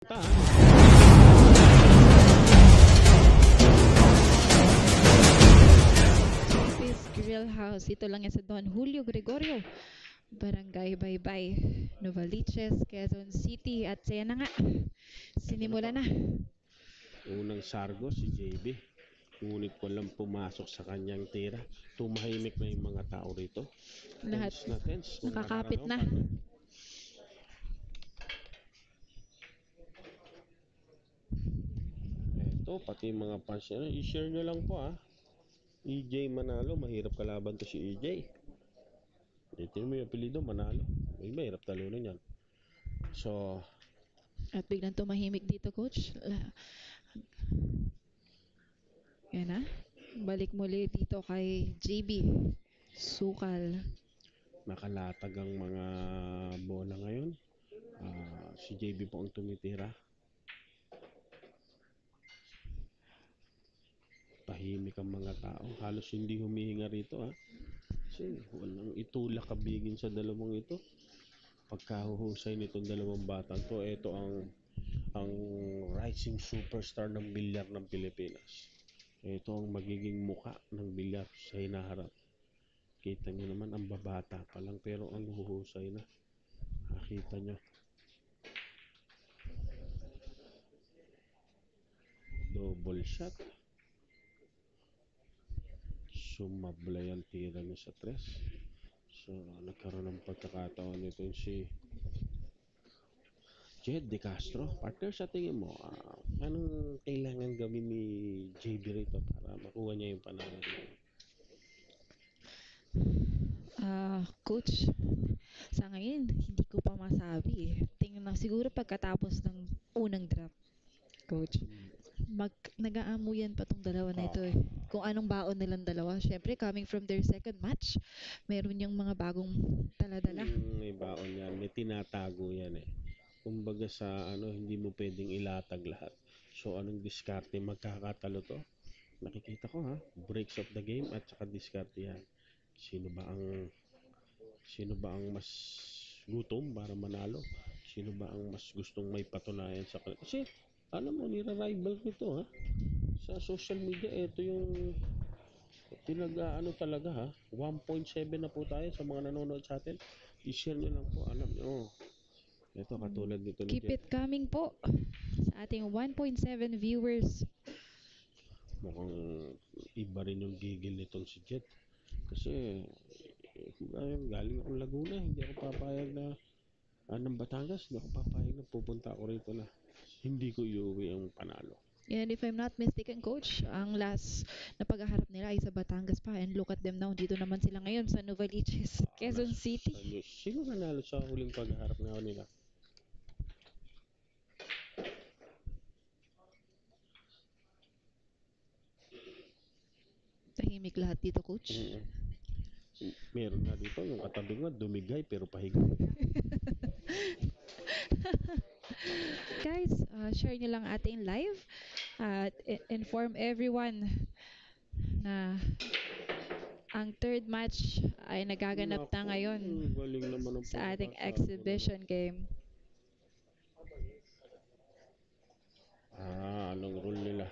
Basta This Grill House. Ito lang yan sa Don Julio Gregorio. Barangay Baybay, Novaliches, Quezon City. At saya na nga. Sinimula na. unang sargo si JB. Ngunit walang pumasok sa kanyang tira. Tumahimik na yung mga tao rito. Lahat Tense na tense. Nung nakakapit nakaraan, na. Eto, pati mga fans niya. I-share nyo lang po EJ Manalo. Mahirap kalaban to si EJ. Ito mo yung apelido, Manalo. May mahirap talunan yan. So, At biglang tumahimik dito, coach. Yan na. Balik muli dito kay JB. Sukal. nakalatag ang mga bola ngayon. Si JB po ang tumitira. Tahimik ang mga tao. Halos hindi humihinga rito Kasi walang itulak kabigin sa dalawang ito. Pagkahuhusay nitong dalawang batang to, ito ang rising superstar ng bilyar ng Pilipinas. Ito ang magiging muka ng bilyar sa hinaharap. Kita nyo naman ang babata pa lang pero ang huhusay na. Nakita nyo. Double shot. Sumablay ang tira niya sa tres. So, nagkaroon ng pagkakataon nito si Jed De Castro. Partner, sa tingin mo, anong kailangan gawin ni JB rito para makuha niya yung panalo? Coach, sa ngayon, hindi ko pa masabi. Tingnan lang siguro pagkatapos ng unang draft, coach. Nag-aamuyan pa tong dalawa na ito Kung anong baon nilang dalawa. Syempre, coming from their second match, meron yung mga bagong taladala. May baon yan. May tinatago yan Kumbaga sa hindi mo pwedeng ilatag lahat. So, anong diskarte? Magkakatalo to? Nakikita ko breaks of the game at saka diskarte yan. Sino ba ang mas gutom para manalo? Sino ba ang mas gustong may patunayan sa kanila? Kasi alam mo, nira-rival nito sa social media. Ito yung talaga 1.7 na po tayo sa mga nanonood sa atin. I-share nyo lang po. Alam nyo, ito katulad nito ni Keep Jet. it coming po sa ating 1.7 viewers. Mukhang iba rin yung gigil nitong si Jet. Kasi galing akong Laguna. Hindi ako papayag na ng Batangas. Hindi ako papayag na pupunta ako rito na hindi ko iuwi ang panalo. And if I'm not mistaken, coach, ang last na paghaharap nila ay sa Batangas pa. And look at them now. Dito naman sila ngayon sa Novaliches, Quezon City. Sino nanalo sa huling paghaharap na nila? Tahimik lahat dito, coach. Meron nga dito, yung katabi nga, dumigay pero pahiga. Guys, share nyo lang ating live at inform everyone na ang third match ay nagaganap na ngayon sa ating exhibition game. Anong rule nila?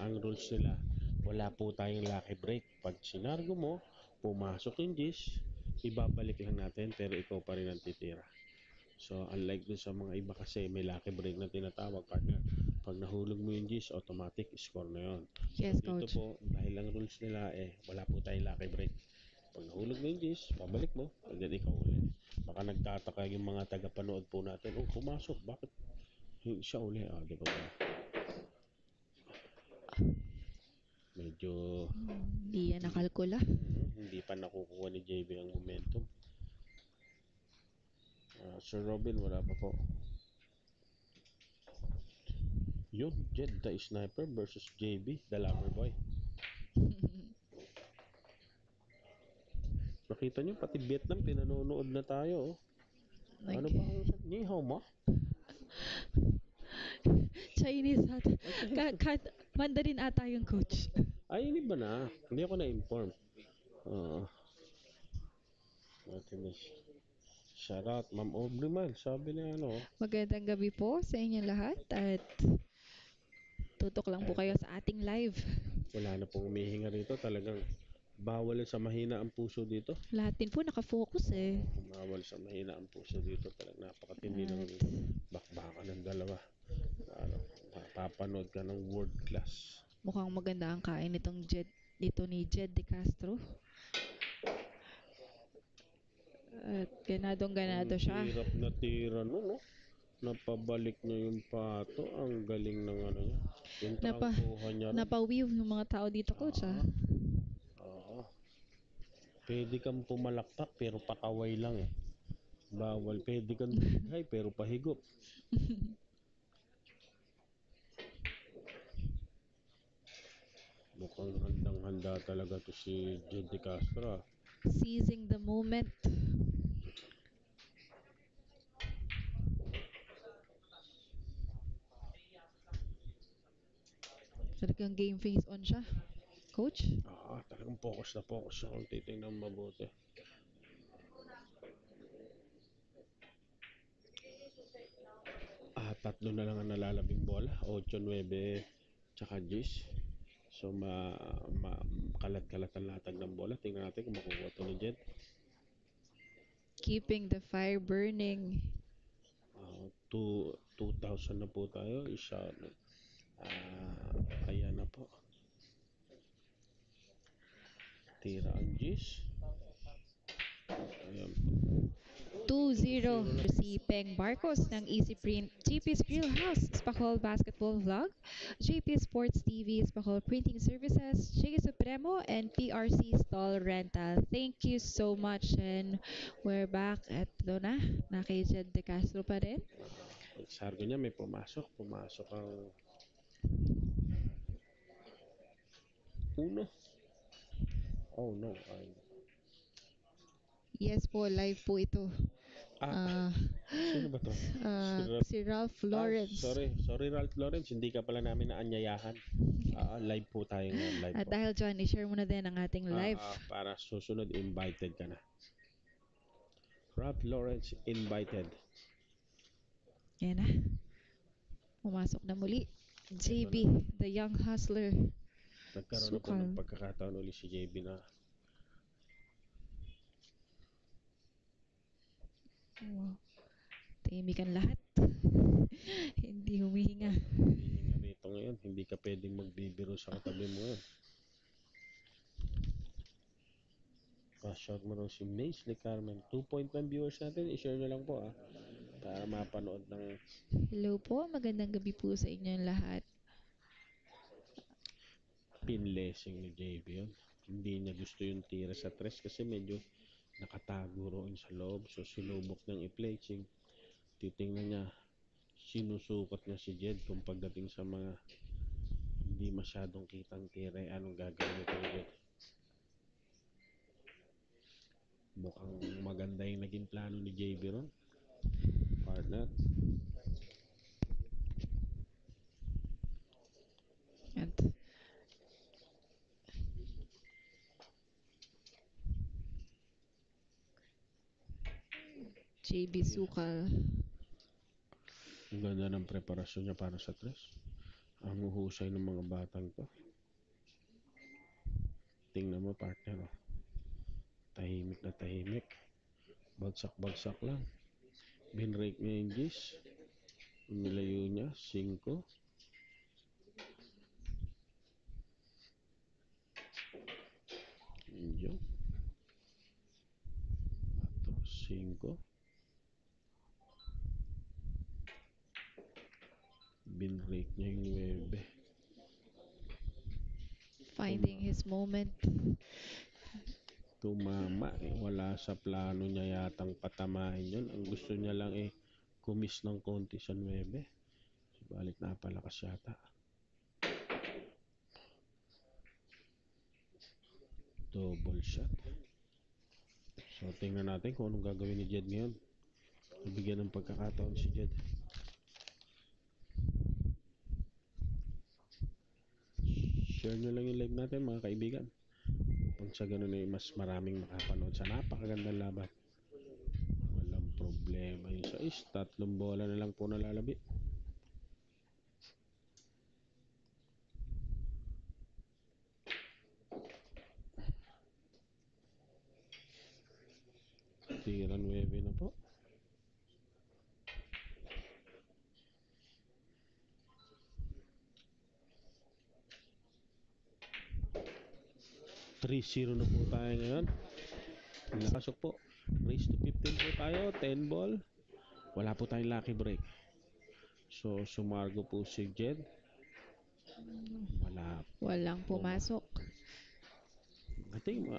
Ang rules nila, wala po tayong lucky break. Pag sinargo mo, pumasok yung dish, ibabalik lang natin pero ikaw pa rin ang titira. So, unlike dun sa mga iba kasi may lucky break na tinatawag, partner. Pag nahulog mo yung dish, automatic score na yun. Yes, So, dito coach. po, dahil ang rules nila wala po tayong lucky break. Pag nahulog mo yung dish, babalik mo, and then ikaw ulit. Baka nagtataka yung mga tagapanood po natin, pumasok, bakit siya uli? Di ba ba? Medyo Hindi yan nakalkula. hindi pa nakukuha ni JB ang momentum. Sir Robin, wala pa po. Yun, Jed the Sniper versus JB the Lover Boy. Nakita nyo, pati Vietnam pinanonood na tayo. Ano ba ang ni hao ma? Chinese Mandarin ata yung coach. Ay, hindi ba na? Hindi ako na-inform. Shoutout, Ma'am Aubrey man. Sabi niya ano. Magandang gabi po sa inyong lahat at tutok lang po kayo sa ating live. Wala na pong humihinga rito. Talagang bawal sa mahina ang puso dito. Lahat din po nakafocus eh. Bawal sa mahina ang puso dito. Talagang napakatindi ng At bakbakan ng dalawa. Ano, mapapanood ka ng world class. mukhang maganda ang kain nito ni Jed De Castro. At ganadong-ganado Ang siya. hirap na tira no? Napabalik niya yung pato. Ang galing ng ano niya. Yung trangkuha niya rin. Napawiw yung mga tao dito, coach ah. Oo. Pwede kang pumalakpak pero pakaway lang eh. Bawal. Pwede kang dumighay pero pahigop. Mukhang handang-handa talaga to si Jed De Castro. Seizing the moment. Talagang game face on siya. Coach? Talagang focus na focus siya kung titignan mabuti. Tatlo na lang ang nalalabing bola. 8, 9, tsaka 10. So, kalat-kalat ang latag ng bola. Tingnan natin kung makukuha ito ni Jed. Keeping the fire burning. 2,000 na po tayo. Ayan na po. Tira ang G's. Ayan. 2-0 si Peng Barcos ng Easy Print, JP's Grill House, Spacol Basketball Vlog, JP Sports TV, Spacol Printing Services, J Supremo, and PRC Stall Rental. Thank you so much and we're back at ito na kay Jed De Castro pa rin. Sargo niya may pumasok ang uno. Oh no. Yes po, live po ito. Sino ba to? Si Ralph Lawrence. Sorry Ralph Lawrence, hindi ka pala namin naanyayahan. Live po tayo ngayon, live At po. dahil dyan, i-share mo na din ang ating live. Para susunod, invited ka na. Ralph Lawrence invited. Yan na. Pumasok na muli. JB, the young hustler. Nagkaroon na po ng pagkakataon ulit si JB na wow. Tahimik ang lahat. Hindi humihinga. humihinga rito ngayon. Hindi ka pwedeng magbibiro sa katabi mo ngayon. Pa-shot mo rin si Mace de Carmen. 2.1 viewers natin. I-share nyo lang po para mapanood ng Hello po. Magandang gabi po sa inyong lahat. pinlessing ni JB yun. Hindi niya gusto yung tira sa tres kasi medyo nakatago roon sa loob. So sinubok ng i-placing. Titingnan niya, sinusukat niya si Jed kung pagdating sa mga hindi masyadong kitang tira, anong gagawin nito ni Jed. Mukhang maganda yung naging plano ni JB ron. Partner. At JB Sukal. Ang ganda ng preparasyon niya para sa tres. Ang uhusay ng mga batang to. Tingnan mo partner. Tahimik na tahimik. Bagsak-bagsak lang. Binrake niya yung G's. Nilayo niya. 5. Yun. 5. Binrake niya yung 9. Finding his moment. Tumama. Wala sa plano niya yatang patamahin yun. Ang gusto niya lang kumis ng konti sa 9. Subalit napalakas yata. Double shot. So tingnan natin kung anong gagawin ni Jed ngayon. Bigyan ng pagkakataon si Jed. Share nyo lang yung live natin mga kaibigan. Upang sa ganun ay mas maraming makapanood sa napakagandang laban. Walang problema yung sa is. 3 bola na lang po nalalabi. Tira 9 na po. $3-0 na po tayo ngayon. Nakasok po. Race to 15 po tayo. 10 ball. Wala po tayong lucky break. So, sumargo po si Jed. Walang pumasok. I think,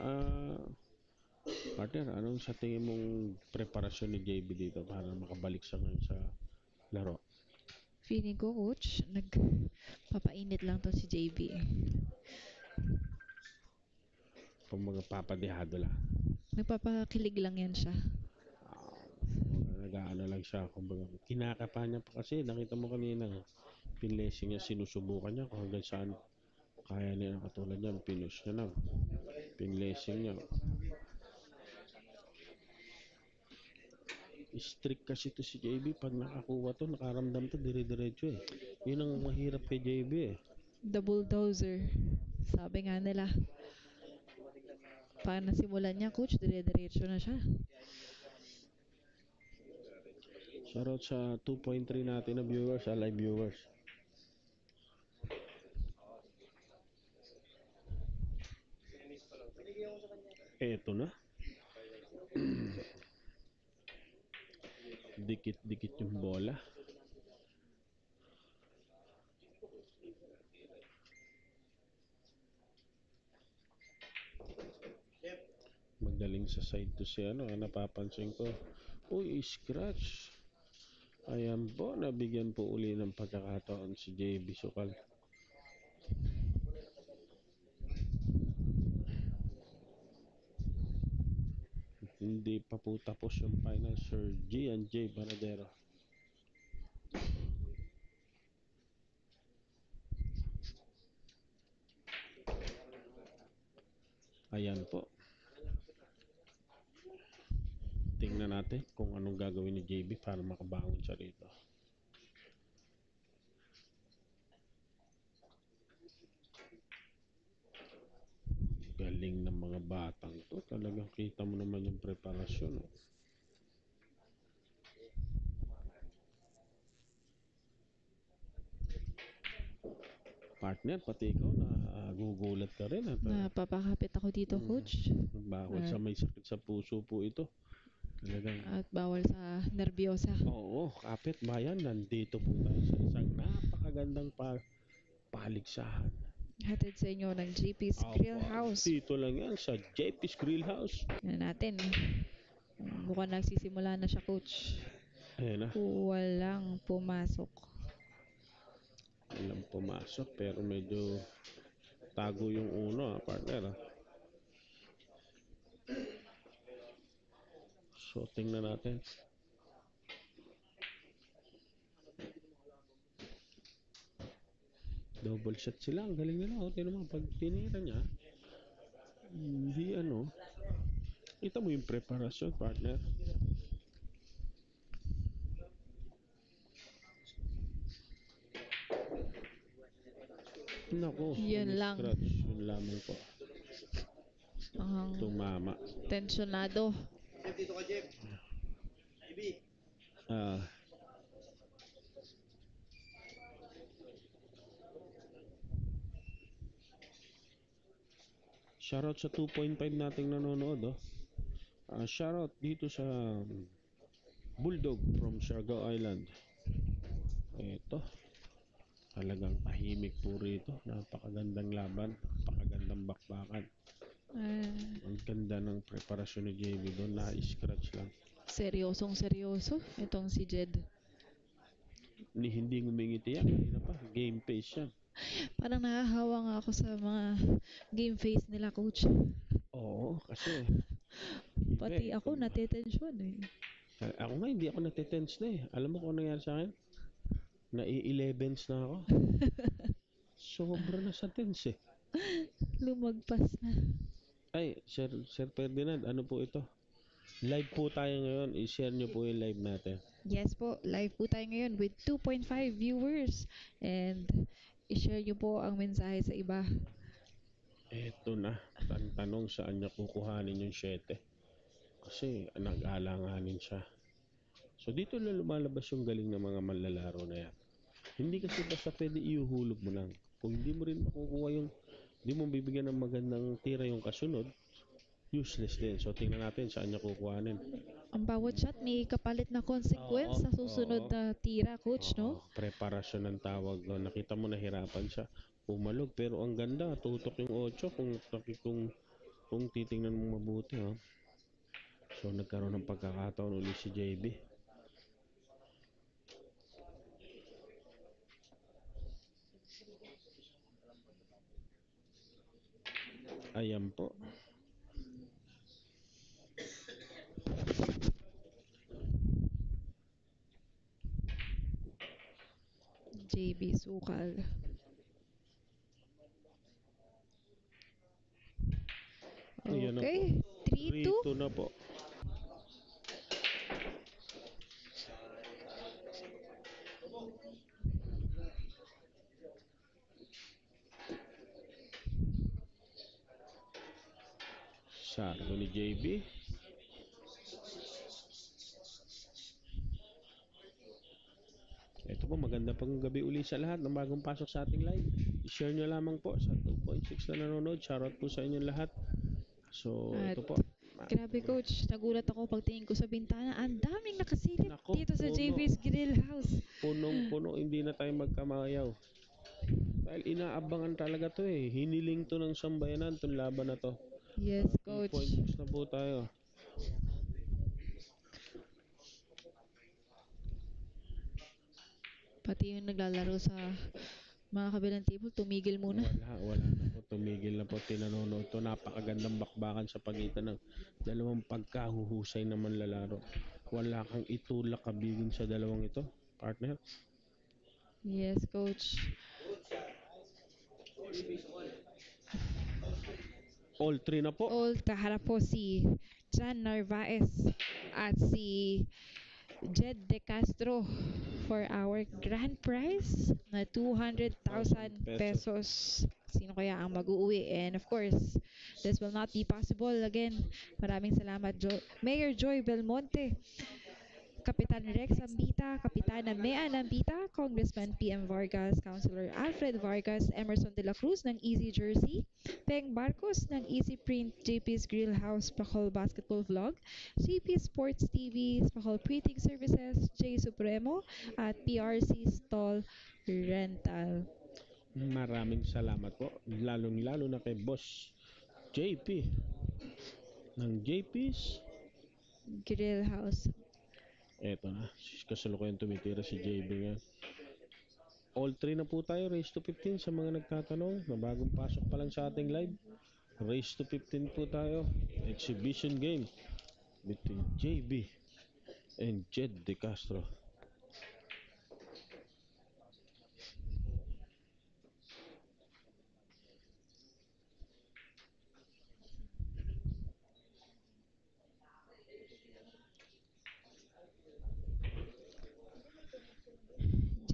partner, anong sa tingin mong preparasyon ni JB dito para makabalik sa laro? Feeling ko, coach, nagpapainit lang to si JB. Pag mga papadihado lang. Nagpapakilig lang yan siya. Nag-aano lang siya. Kumbaga, kinakapa niya pa kasi. Nakita mo kanina, pinlessing niya, sinusubukan niya kung hanggang saan kaya niya. Katulad niya, pinush niya lang. Pinlessing niya. Strict kasi to si JB. Pag nakakuha to, nakaramdam to, dire-diretso eh. Yun ang mahirap kay JB eh. The bulldozer. Sabi nga nila. Pag nasimulan niya, coach, dire-diretso na siya. Shoutout sa 2.3 natin na viewers, live viewers. Eto na. Dikit-dikit yung bola. Magaling sa side to si napapansin ko. Uy, scratch. Ayan po, nabigyan po uli ng pagkakataon si JB Sukal. Hindi pa po tapos yung final, Sir Gian J. Banadero. Ayan po. Tingnan natin kung anong gagawin ni JB para makabangon siya rito. Galing ng mga batang to. Talagang kita mo naman yung preparasyon. Oh. Partner, pati ikaw na gugulat ka rin. At, Napapakapit ako dito, coach. Bawal sa may sakit sa puso po ito. Talagang, At bawal sa nervyosa. oo, kapit bayan, nandito po tayo sa isang napakagandang paligsahan. Hatid sa inyo ng JP's Grill House. Dito lang yan sa JP's Grill House. Yan natin. Mukhang nagsisimula na siya, coach. Ayan na. Walang pumasok. Walang pumasok pero medyo tago yung uno, partner. So, tingnan natin. Double shot sila. Ang galing nila. Tingnan mo, pag tinira niya, hindi kita mo yung preparasyon, partner. Nako, Yun lang. scratch. Yun lamang po. Tumama. Tensyonado. Dito ka, Jeff. Shoutout sa 2.5 nating nanonood. Shoutout dito sa Bulldog from Siargao Island. Ito. Talagang tahimik po rito. Napakagandang laban. Napakagandang bakbakan. Ang ganda ng preparasyon ni JB doon. Na-scratch lang. Seryosong seryoso. Itong si Jed. Hindi ngumingiti yan. Kanina pa. Game face yan. Parang nahahawa nga ako sa mga game face nila, coach. Oo, kasi Pati ako natetensyon eh. ako nga hindi ako natitense na eh. Alam mo kung ano nangyari sa akin? Nai-11s na ako. Sobra na sa tense eh. Lumagpas na. Ay, Sir Ferdinand, ano po ito? Live po tayo ngayon. I-share nyo po yung live natin. Yes po, live po tayo ngayon with 2.5 viewers. And i-share nyo po ang mensahe sa iba. Eto na. Tanong saan niya kukuhanin yung 7. Kasi nag-alanganin siya. So dito na lumalabas yung galing ng mga manlalaro na yan. Hindi kasi basta pwede iuhulog mo lang. Kung hindi mo rin makukuha yung, hindi mo bibigyan ng magandang tira yung kasunod, useless din. So tingnan natin saan niya kukuhanin. Ang bawat shot may kapalit na consequence sa susunod na tira, coach, no? Preparasyon ng tawag. No? Nakita mo nahirapan siya. Pumalog. Pero ang ganda, tutok yung 8 kung titingnan mo mabuti. Oh. So nagkaroon ng pagkakataon ulit si JB. Ayan po. JB Sukal. Ayan na po. Okay, 3-2. 3-2 na po. Sardo ni JB. Ito po, maganda pang gabi uli sa lahat ng bagong pasok sa ating live. I-share nyo lamang po sa 2.6 na nanonood. Shoutout po sa inyong lahat. So, At ito po. grabe coach, nagulat ako pagtingin ko sa bintana. Ang daming nakasilip Nako, dito sa puno. JB's Grill House. Punong-puno, hindi na tayo magkamayaw. Dahil inaabangan talaga to eh. Hiniling to ng sambayanan, itong laban na to. Yes, coach. 2.6 na po tayo. Pati yung naglalaro sa mga kabilang table, tumigil muna. Wala na po. Tumigil na po. Tinanonood to. Napakagandang bakbakan sa pagitan ng dalawang pagkahuhusay na manlalaro. Wala kang itulak kabigin sa dalawang ito, partner. Yes, coach. All 3 na po. All kaharap po si John Narvaez at si Jed De Castro for our grand prize na 200,000 pesos. Sino kaya ang mag-uuwi? And of course, this will not be possible. Again, maraming salamat Mayor Joy Belmonte, Kapitan Rex Ambita, Kapitana Mea Ambita, Congressman PM Vargas, Councilor Alfred Vargas, Emerson de la Cruz ng Easy Jersey, Peng Barcos ng Easy Print, JP's Grill House, Pacol Basketball Vlog, JP Sports TV, Pacol Printing Services, J Supremo, at PRC Stall Rental. Maraming salamat po. Lalong-lalo na kay Boss JP ng JP's Grill House. Eto na. Kasalukuyan tumitira si JB nga. All 3 na po tayo. Race to 15 sa mga nagtatanong na bagong pasok pa lang sa ating live. Race to 15 po tayo. Exhibition game between JB and Jed De Castro.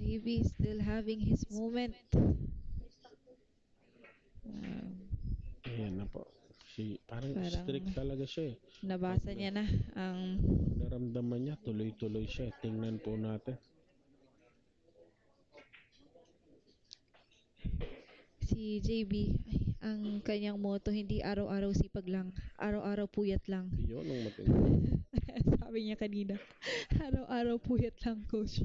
JB still having his moment. Ayan na po. Parang Parang strict talaga siya eh. Nabasa niya na ang Naramdaman niya, tuloy-tuloy siya. Tingnan po natin. si JB, ay, ang kanyang motto, hindi araw-araw sipag lang, araw-araw puyat lang. Yun ang matindi. Sabi niya kanina, araw-araw puyat lang, coach.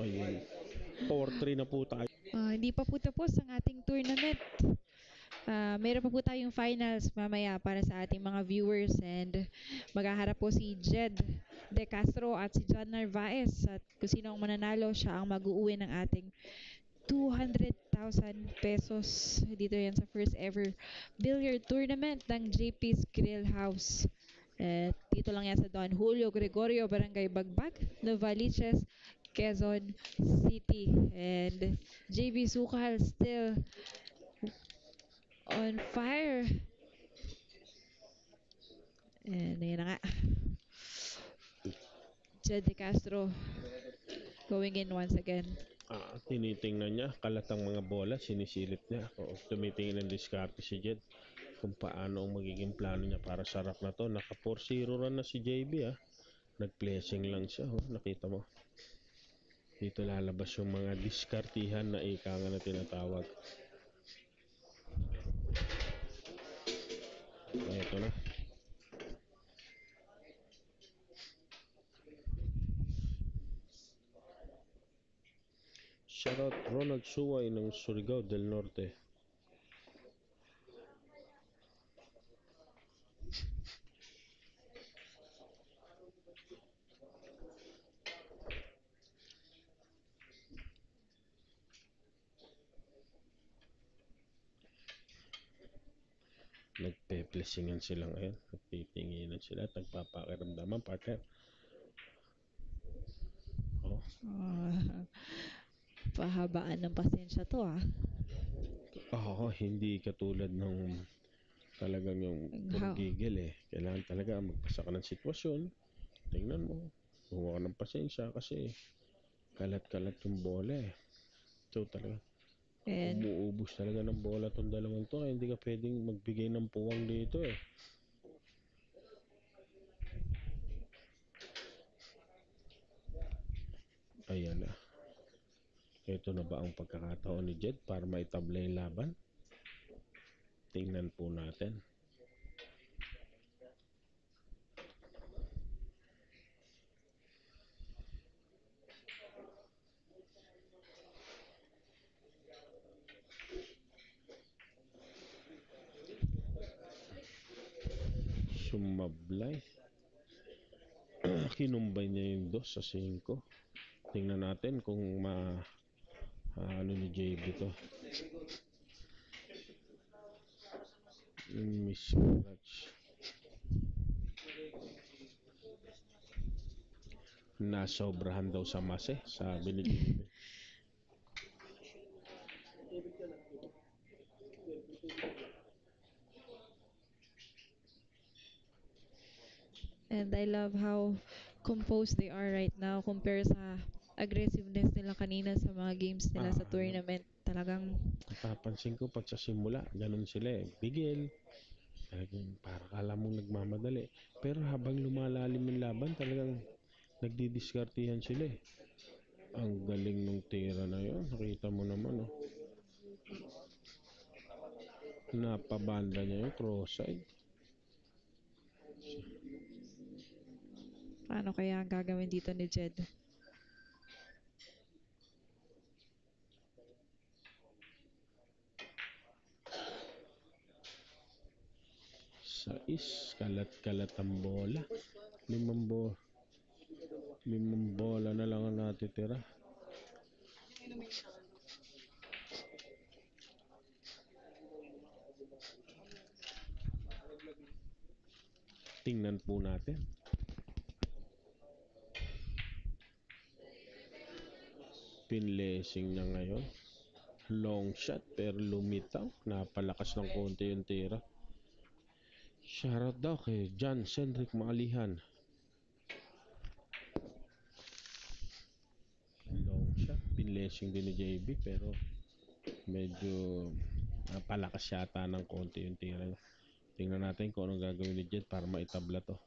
Ayun. 4-3 na po tayo. Hindi pa po tapos ang ating tournament. Meron pa po tayong finals mamaya para sa ating mga viewers, and maghaharap po si Jed De Castro at si John Narvaez, at kung sino ang mananalo, siya ang mag-uuwi ng ating 200,000 pesos. Dito yan sa first ever billiard tournament ng JP's Grill House. Dito lang yan sa Don Julio Gregorio, Barangay Bagbag, Novaliches, Quezon City. And JB Sukal still on fire. And ayun na nga. Jed De Castro going in once again. Tinitingnan niya, kalat ang mga bola, sinisilip niya. O, tumitingin ng diskarte si Jed kung paano ang magiging plano niya para sa rack na to. Naka 4-0 run na si JB Nag-blessing lang siya. Nakita mo. Dito lalabas yung mga diskartihan na ika nga na tinatawag. Ito na. Shoutout Ronald Suway ng Surigao del Norte. Nagpe-blessingan sila ngayon. Nagtitinginan sila at nagpapakiramdaman, partner. Pahabaan ng pasensya to Hindi katulad ng talagang yung purgigil Kailangan talaga magpasa ka ng sitwasyon. Tingnan mo. Huwag ka ng pasensya kasi kalat-kalat yung bola So talaga. Umuubos talaga ng bola tong dalawang to. Hindi ka pwedeng magbigay ng puwang dito Ayan na. Ito na ba ang pagkakataon ni Jed para maitabla yung laban? Tingnan po natin. Sumablay. Kinumbay niya yung 2 sa 5. Tingnan natin kung ano ni JB to. Mismatch. Nasobrahan daw sa mas sabi ni JB. And I love how composed they are right now compared sa aggressiveness nila kanina sa mga games nila sa tournament. Talagang napapansin ko pag sa simula, ganun sila Bigel. Talagang para kala mong nagmamadali. Pero habang lumalalim yung laban, talagang nagdidiskartihan sila Ang galing ng tira na yun. Nakita mo naman Napabanda niya yung cross-side. paano kaya ang gagawin dito ni Jed? Kalat-kalat ang bola. Limang bola na lang ang natitira. Tingnan po natin. Pinlessing niya ngayon. Long shot pero lumitaw. Napalakas ng konti yung tira. Shoutout daw kay John Cedric Maalihan. Long shot. Pinlessing din ni JB pero medyo napalakas yata ng konti yung tira. Tingnan natin kung anong gagawin ni Jed para maitabla to.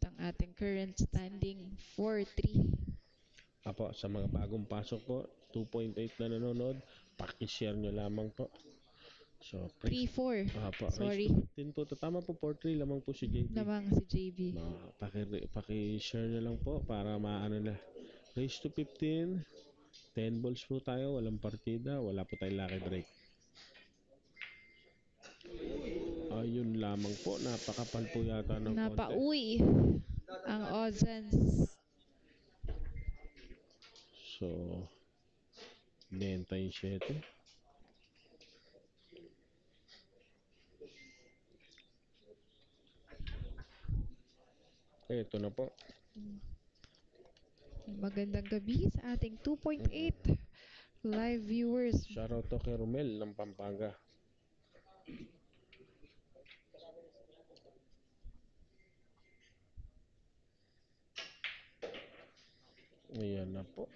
Ang ating current standing 4-3. Apo, sa mga bagong pasok po, 2.8 na nanonood, paki-share nyo lamang po. So, 3-4. Sorry. Raise to 15 po. Tama po, 4-3 lamang po si JB. Lamang si JB. Paki-share nyo lang po para maano na. Raise to 15. 10 balls po tayo. Walang partida. Wala po tayong lucky break. Ayun lamang po. Napakapal po yata ng konti. Napauwi ang Ozens. So, 97. Ito na po. Magandang gabi sa ating 2.8 live viewers. Shoutout to kay Romel ng Pampanga. Ayan na po.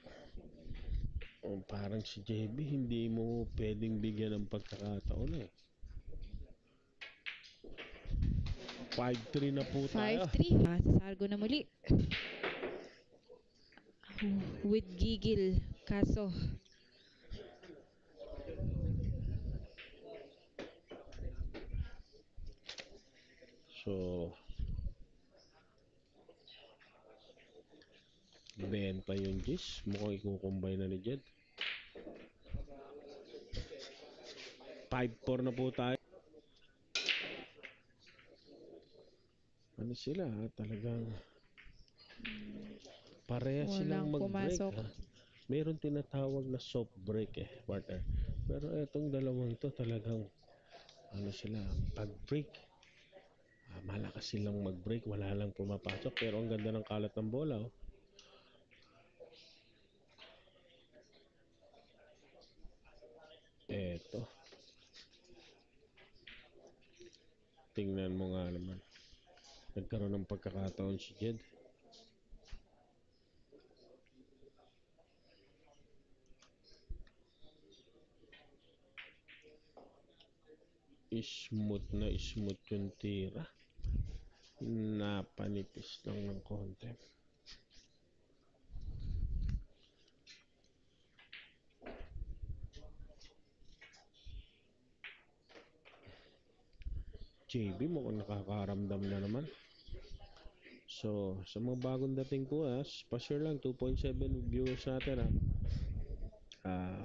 Parang si JB, hindi mo pwedeng bigyan ng pagkakataon eh. 5-3 na po tayo. 5-3. Si Sargo na muli. With gigil. Kaso, So, benta yung Gis. Mukhang ikukumbay na ni Jed. 5-4 na po tayo. Ano sila ha? Talagang pareha silang walang mag-break pumasok. ha. Meron tinatawag na soft break eh, partner. Pero etong dalawang to talagang ano sila, pag-break. Malakas silang mag-break, wala lang pumapasok. Pero ang ganda ng kalat ng bola oh. Eto. Tingnan mo nga naman. Nagkaroon ng pagkakataon si Jed. Smooth yung tira. Napanipis lang ng konti. JB mukhang nakakaramdam na naman. So, sa mga bagong dating po pa-share lang 2.7 viewers natin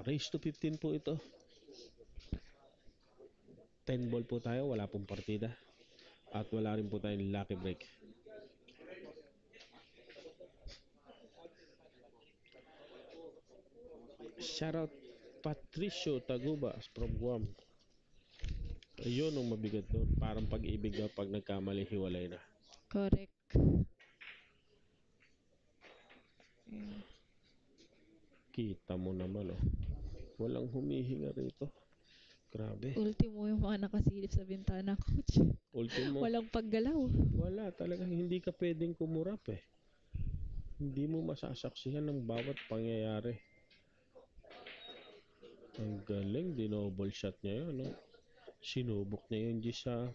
race to 15 po ito. 10 ball po tayo, wala pong partida. At wala rin po tayong lucky break. Shoutout Patricio Taguba from Guam. Ayun ang mabigat doon. Parang pag-ibig daw pag nagkamali, hiwalay na. Correct. Kita mo naman walang humihinga rito. Grabe. Ultimo yung mga nakasilip sa bintana, coach. Ultimo. Walang paggalaw. Wala talagang hindi ka pwedeng kumurap eh. Hindi mo masasaksihan ng bawat pangyayari. Ang galing, dinoble shot niya yun Sinubok niya yung G sa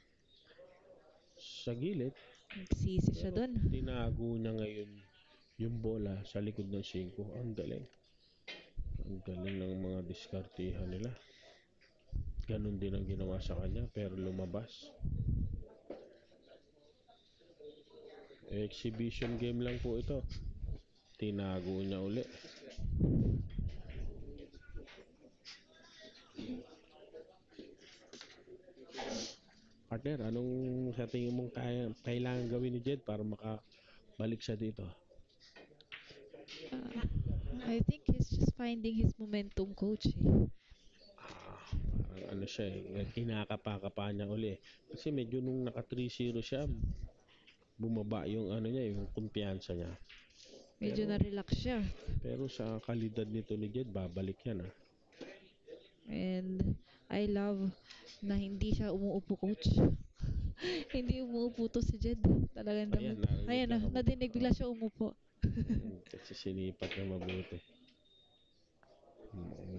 gilid. Nagsisi siya doon. Tinago niya ngayon yung bola sa likod ng 5. Ang galing. Ang galing ng mga diskartihan nila. Ganun din ang ginawa sa kanya pero lumabas. Exhibition game lang po ito. Tinago niya uli. Partner, anong sa tingin mong kailangan gawin ni Jed para makabalik siya dito? I think he's just finding his momentum, coach. Parang ano siya kinakapa-kapa niya uli. Kasi medyo nung naka 3-0 siya, bumaba yung ano niya, yung kumpiyansa niya. Medyo na-relax siya. Pero sa kalidad nito ni Jed, babalik yan And I love na hindi siya umuupo, coach. Hindi umuupo to si Jed. Talagang Ayan, nadinig bigla siya umupo. Kasi sinipat na mabuti.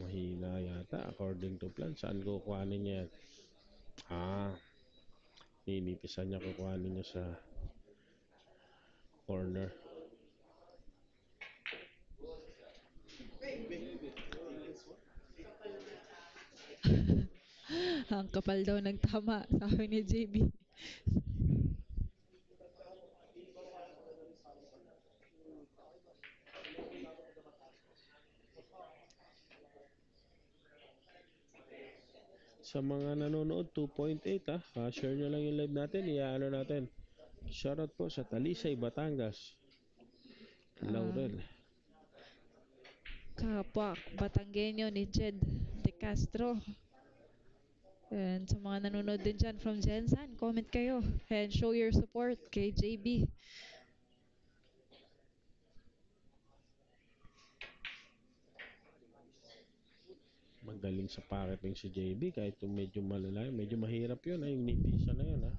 Mahina yata according to plan. Saan kukuhanin niya yan? Ninipisan niya, kukuhanin niya sa corner. Ang kapal daw ng tama, sabi ni JB. Sa mga nanonood, 2.8 share nyo lang yung live natin, iaano natin. Shoutout po sa Talisay, Batangas. Laurel. Kapwa Batanggenyo ni Jed De Castro. And sa mga nanonood din dyan from Jensan, comment kayo and show your support kay JB. Maganda magaling sa pocketing si JB kahit yung medyo malala, medyo mahirap yun yung nipisa na yun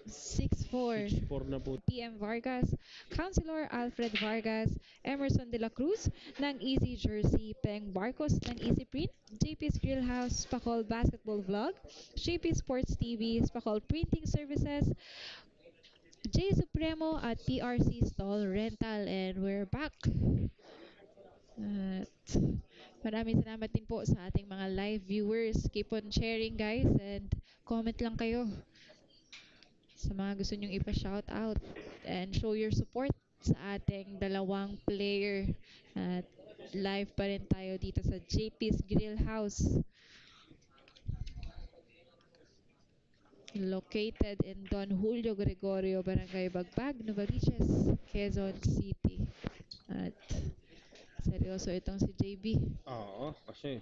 6-4. 6-4 na po. PM Vargas, Councilor Alfred Vargas, Emerson de la Cruz ng Easy Jersey, Peng Barcos ng Easy Print, JP's Grillhouse, Spacol Basketball Vlog, JP Sports TV, Spacol Printing Services, J Supremo at PRC Stall Rental, and we're back. At maraming salamat din po sa ating mga live viewers. Keep on sharing guys and comment lang kayo sa mga gusto nyong ipa-shout out and show your support sa ating dalawang player. At live pa rin tayo dito sa JP's Grill House. Located in Don Julio Gregorio, Barangay Bagbag, Novaliches, Quezon City. At seryoso itong si JB. Oo, kasi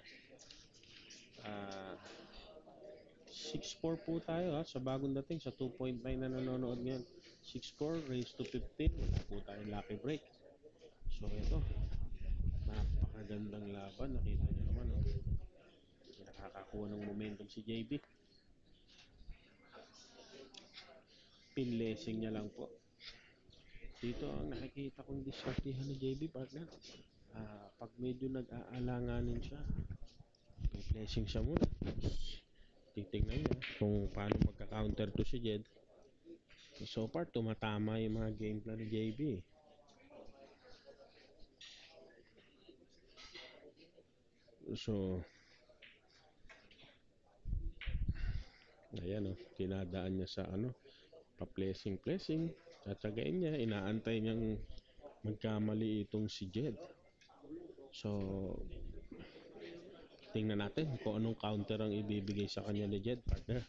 6-4 po tayo sa bagong dating sa 2.9 na nanonood ngayon. 6-4 raised to 15. Wala po tayong lucky break. So ito, napakagandang laban. Nakita nyo naman nakakakuha ng momentum si JB. Pinlessing niya lang po. Dito ang nakikita kong diskartihan ni JB partner. Pag medyo nag-aalanganin siya, may blessing siya muna. Titignan niya kung paano magka-counter to si Jed. So far, tumatama yung mga game plan ni JB. So, ayan tinadaan niya sa pa-blessing. Tatagain niya, inaantay niyang magkamali itong si Jed. So, tingnan natin kung anong counter ang ibibigay sa kanya ni Jed, partner.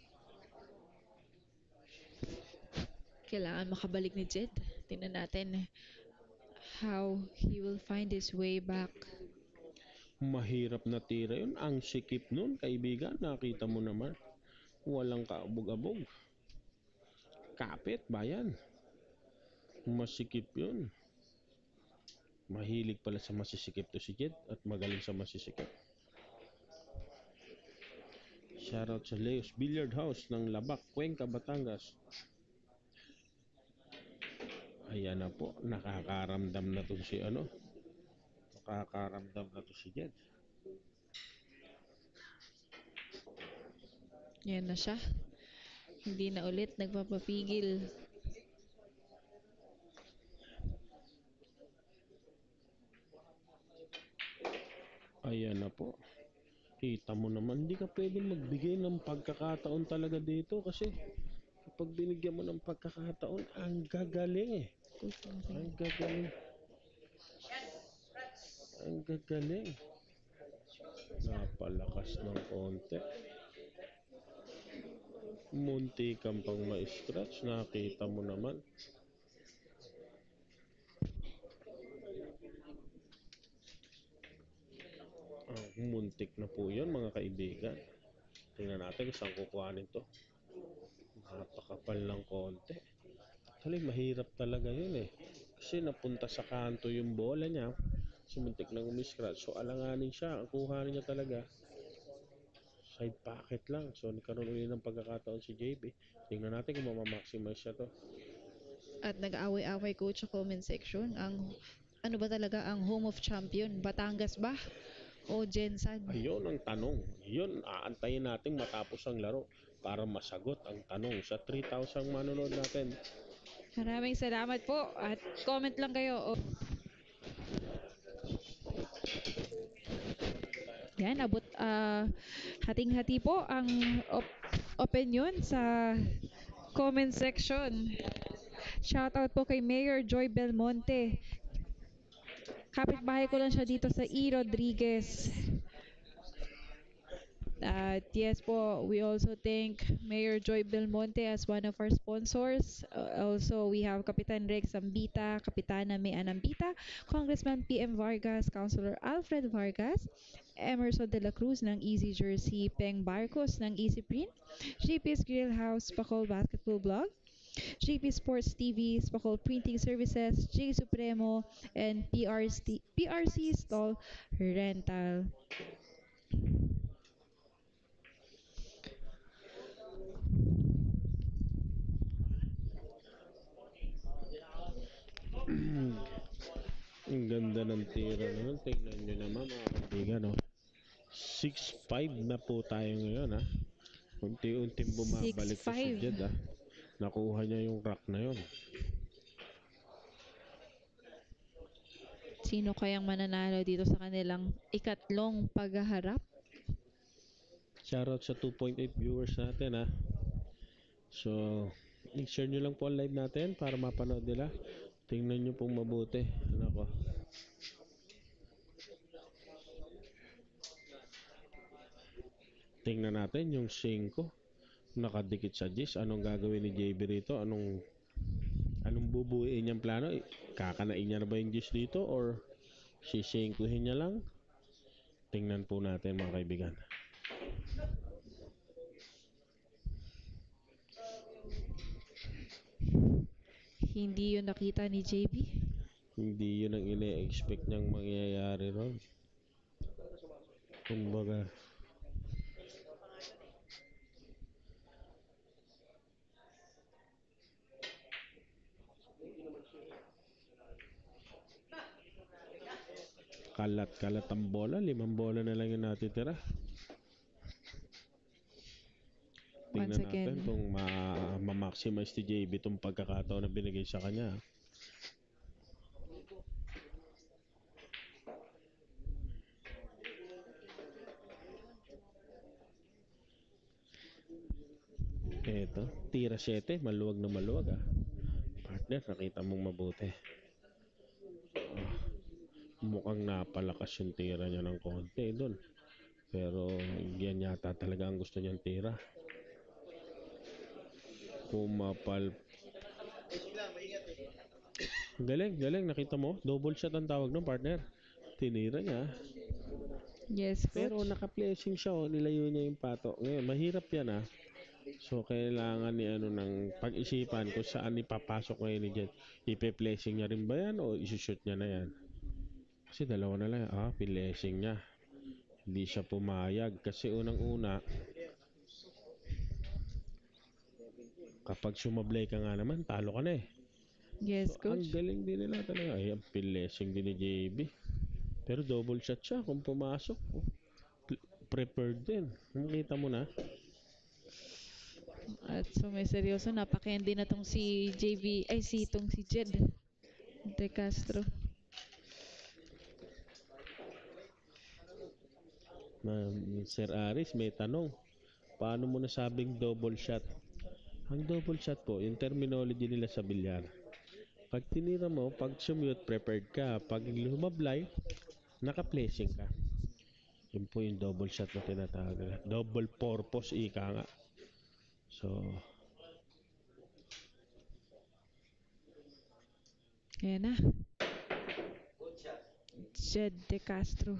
Kailangan makabalik ni Jed. Tingnan natin how he will find his way back. Mahirap na tira yun. Ang sikip nun, kaibigan. Nakita mo naman. Walang kaabog-abog. Kapit, bayan. Masikip yun. Mahilig pala sa masisikip to si Jed at magaling sa masisikip. Shoutout sa Leo's Billiard House ng Labac, Cuenca, Batangas. Ayan na po, nakakaramdam na to si Jed. Yan na siya. Hindi na ulit nagpapapigil. Ayan na po. Kita mo naman, hindi ka pwedeng magbigay ng pagkakataon talaga dito kasi kapag binigyan mo ng pagkakataon, ang gagaling Ang gagaling. Ang gagaling. Napalakas ng konti. Munti kang pang ma-scratch. Nakita mo naman. Muntik na po yun mga kaibigan. Tingnan natin saan kukuhanin to. Napakapal ng konti. Actually, mahirap talaga yun kasi napunta sa kanto yung bola niya. Sumuntik lang umi-scratch. So alanganin siya. Ang kuhanin niya talaga side pocket lang. So nagkaroon ulit ng pagkakataon si JB. Tingnan natin kung mamamaximize siya to. At nag-away-away coach sa comment section. Ano ba talaga ang home of champion? Batangas ba? O Jensan? Ayun ang tanong. Yun, aantayin natin matapos ang laro para masagot ang tanong sa 3,000 manonood natin. Maraming salamat po at comment lang kayo. Yan, hating-hati po ang opinion sa comment section. Shoutout po kay Mayor Joy Belmonte. Kapitbahay ko lang siya dito sa E. Rodriguez. At yes po, we also thank Mayor Joy Belmonte as one of our sponsors. Also, we have Kapitan Rex Ambita, Kapitana May Anambita, Congressman PM Vargas, Councilor Alfred Vargas, Emerson de la Cruz ng Easy Jersey, Peng Barcos ng Easy Print, JP's Grillhouse, Spacol Basketball Blog, JP Sports TV, Spacol Printing Services, J Supremo, and PRC Stall Rental. Ang ganda ng tira naman. Tingnan nyo naman mga kaibigan. Oh. 6-5 na po tayo ngayon ha. Unti-unting bumabalik to si 6-5. Jed ha. Nakuha niya yung rack na yon. Sino kayang mananalo dito sa kanilang ikatlong paghaharap? Shoutout sa 2.8 viewers natin ha. So, i-share nyo lang po ang live natin para mapanood nila. Tingnan nyo pong mabuti. Ano ko? Tingnan natin yung 5 nakadikit sa 10. Anong gagawin ni JB rito? Anong bubuuin niyang plano? Kakanain niya na ba yung 10 dito or sisingkuhin niya lang? Tingnan po natin mga kaibigan. Hindi yun nakita ni JB. Hindi yun ang ine-expect niyang mangyayari ron. Kumbaga, kalat-kalat ang bola. 5 bola na lang yung natitira. Once Tingnan natin again, kung ma-maximize ni JB itong pagkakataon na binigay sa kanya. Eto, tira 7, maluwag na maluwag ah. Partner, nakita mong mabuti. Mukhang napalakas yung tira niya ng konti doon. Pero yan yata talaga ang gusto niyang tira. Pumapal. Galing, galing. Nakita mo? Double shot ang tawag ng partner. Tinira niya. yes, Pero coach. naka-placing siya. Oh. Nilayo niya yung pato. Ngayon, mahirap yan ah. So, kailangan ni ng pag-isipan kung saan ipapasok ngayon ni Jet. Ipe-placing niya rin ba yan o isushoot niya na yan? Kasi dalawa na lang. Placing niya. Hindi siya pumayag. Kasi unang-una, kapag sumablay ka nga naman, talo ka na eh. Yes, So, ang coach. galing din nila talaga. Ay, ang placing din ni JB. Pero double shot siya kung pumasok. Prepared din. Nakita mo na. At so may seryoso, napaka-candy na tong si JB, ay si Jed De Castro. Sir Aris, may tanong. Paano mo nasabing double shot? Ang double shot po, yung terminology nila sa bilyar. Pag tinira mo, pag sumute, prepared ka. Pag lumablay, naka-placing ka. Yun po yung double shot na tinatawag nila. Double purpose, ika nga. So, Ayan na. Jed De Castro.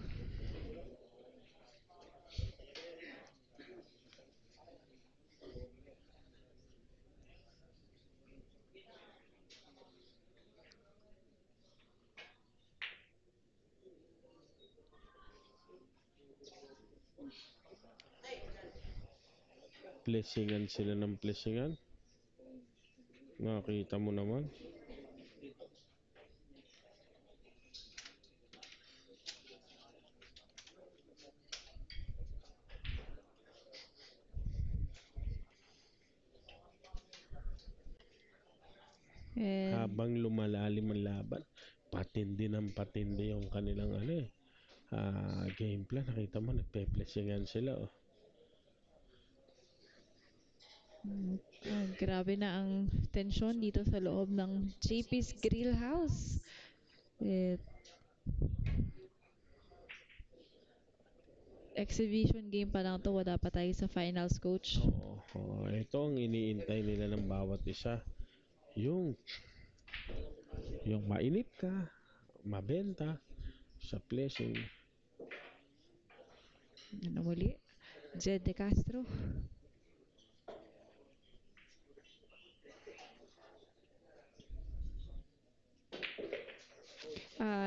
placingan sila ng placingan. Nakita mo naman. And Habang lumalalim ang laban, patindi ng patindi yung kanilang game plan. Nakita mo, nagpe-placingan sila. Oh. grabe na ang tensyon dito sa loob ng JP's Grill House. Exhibition game pa lang to, wala pa tayo sa finals, coach. Ito ang iniintay nila ng bawat isa. Yung mainip ka, mabenta sa placing. Ano muli? Jed De Castro.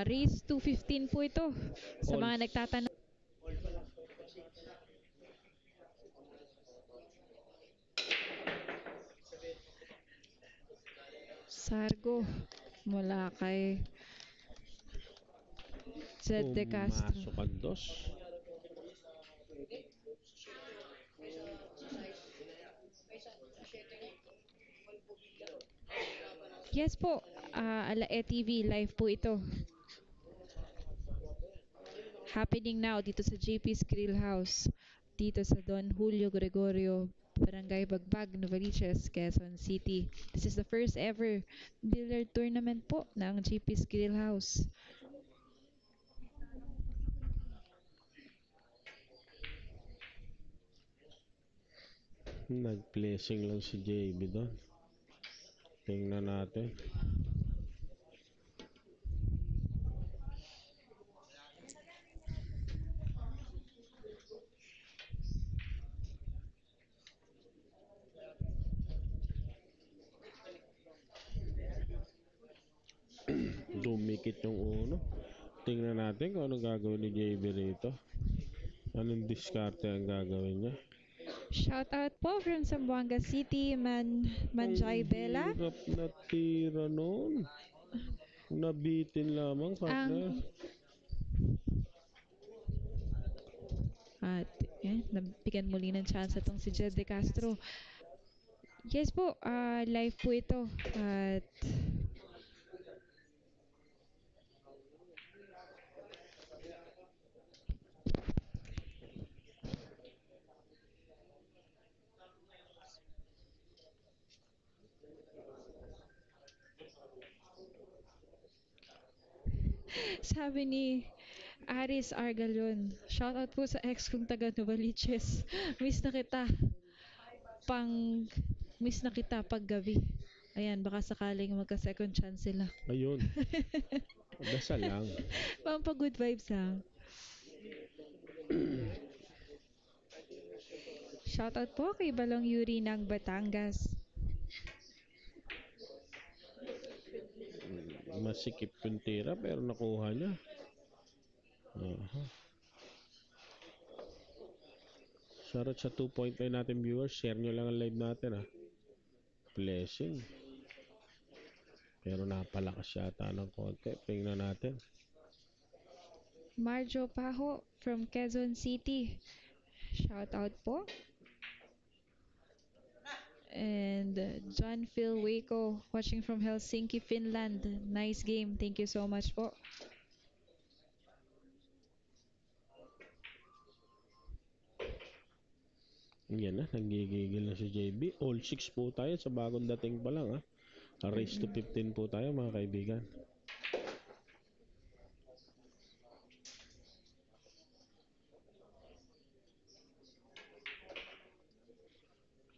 Race 215 po ito. Sa All mga nagtatanong. Sargo mula kay Zed De Castro. pumasok ang dos. Yes po, Ala TV live po ito. Happening now dito sa JP's Grill House. Dito sa Don Julio Gregorio, Barangay Bagbag, Novaliches, Quezon City. This is the first ever billiard tournament po ng JP's Grill House. Nag-blessing lang si JB doon. Tingnan natin. Dumikit yung uno. Tingnan natin kung anong gagawin ni JB rito. Anong diskarte ang gagawin niya. Shout out po from Zamboanga City, Manjay Bella. Ang hirap na tira noon. Nabitin lamang, partner. At nabigyan muli ng chance itong si Jed De Castro. Yes po, live po ito. At sabi ni Aris Argalion, shoutout po sa ex kong taga Novaliches. Miss na kita. Miss na kita pag gabi. Ayan, baka sakaling magka-second chance sila. Ayun. Dasal lang. Pampa-good vibes ha. Shoutout po kay Balong Yuri ng Batangas. Masikip yung tira pero nakuha niya. Aha. Shoutout sa 2.9 natin viewers. Share nyo lang ang live natin ha. Blessing. Pero napalakas yata ng konti. Tingnan natin. Marjo Paho from Quezon City. Shoutout po. And John Phil Waco watching from Helsinki, Finland. Nice game. Thank you so much po. Yan na, nagigigil na si JB. All 6 po tayo sa bagong dating pa lang ha. Race to 15 po tayo mga kaibigan.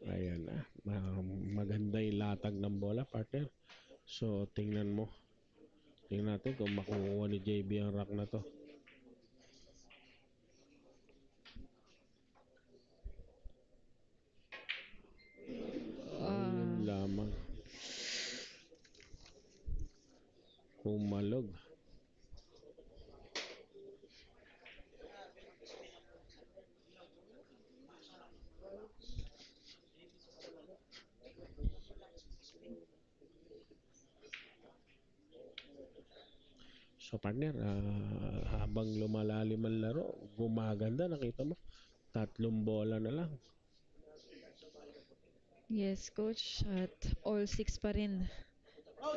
Ayan na. Maganda yung latag ng bola, partner. So, tingnan mo. Tingnan natin kung makukuha ni JB ang rack na to. Ayun lamang. Humalog. So partner, habang lumalalim ang laro, gumaganda, nakita mo, 3 bola na lang. Yes, coach. At all 6 pa rin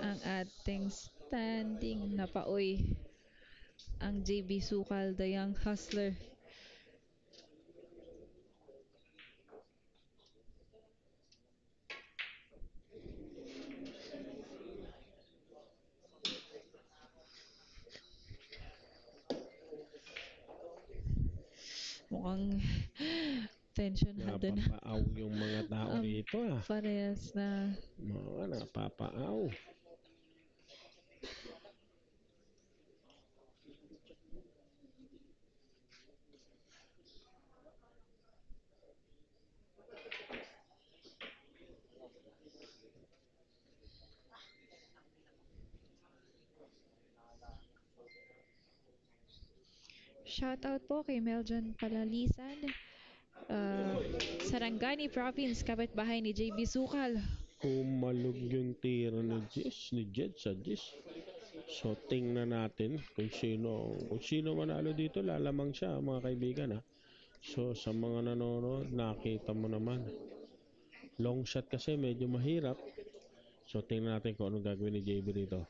ang ating standing. Napaoy ang JB Sukal, the young hustler. Mukhang tension hado na. Napapaaw yung mga tao rito ah. Parehas na. Mga napapaaw. Shoutout po kay Meljan Palalisan. Sarangani Province, kapitbahay ni JB Sukal. Kumalog yung tira ni Jed sa Jis. So tingnan natin kung sino manalo dito, lalamang siya mga kaibigan ha. So sa mga nanonood, nakita mo naman. Long shot kasi medyo mahirap. So tingnan natin kung anong gagawin ni JB dito.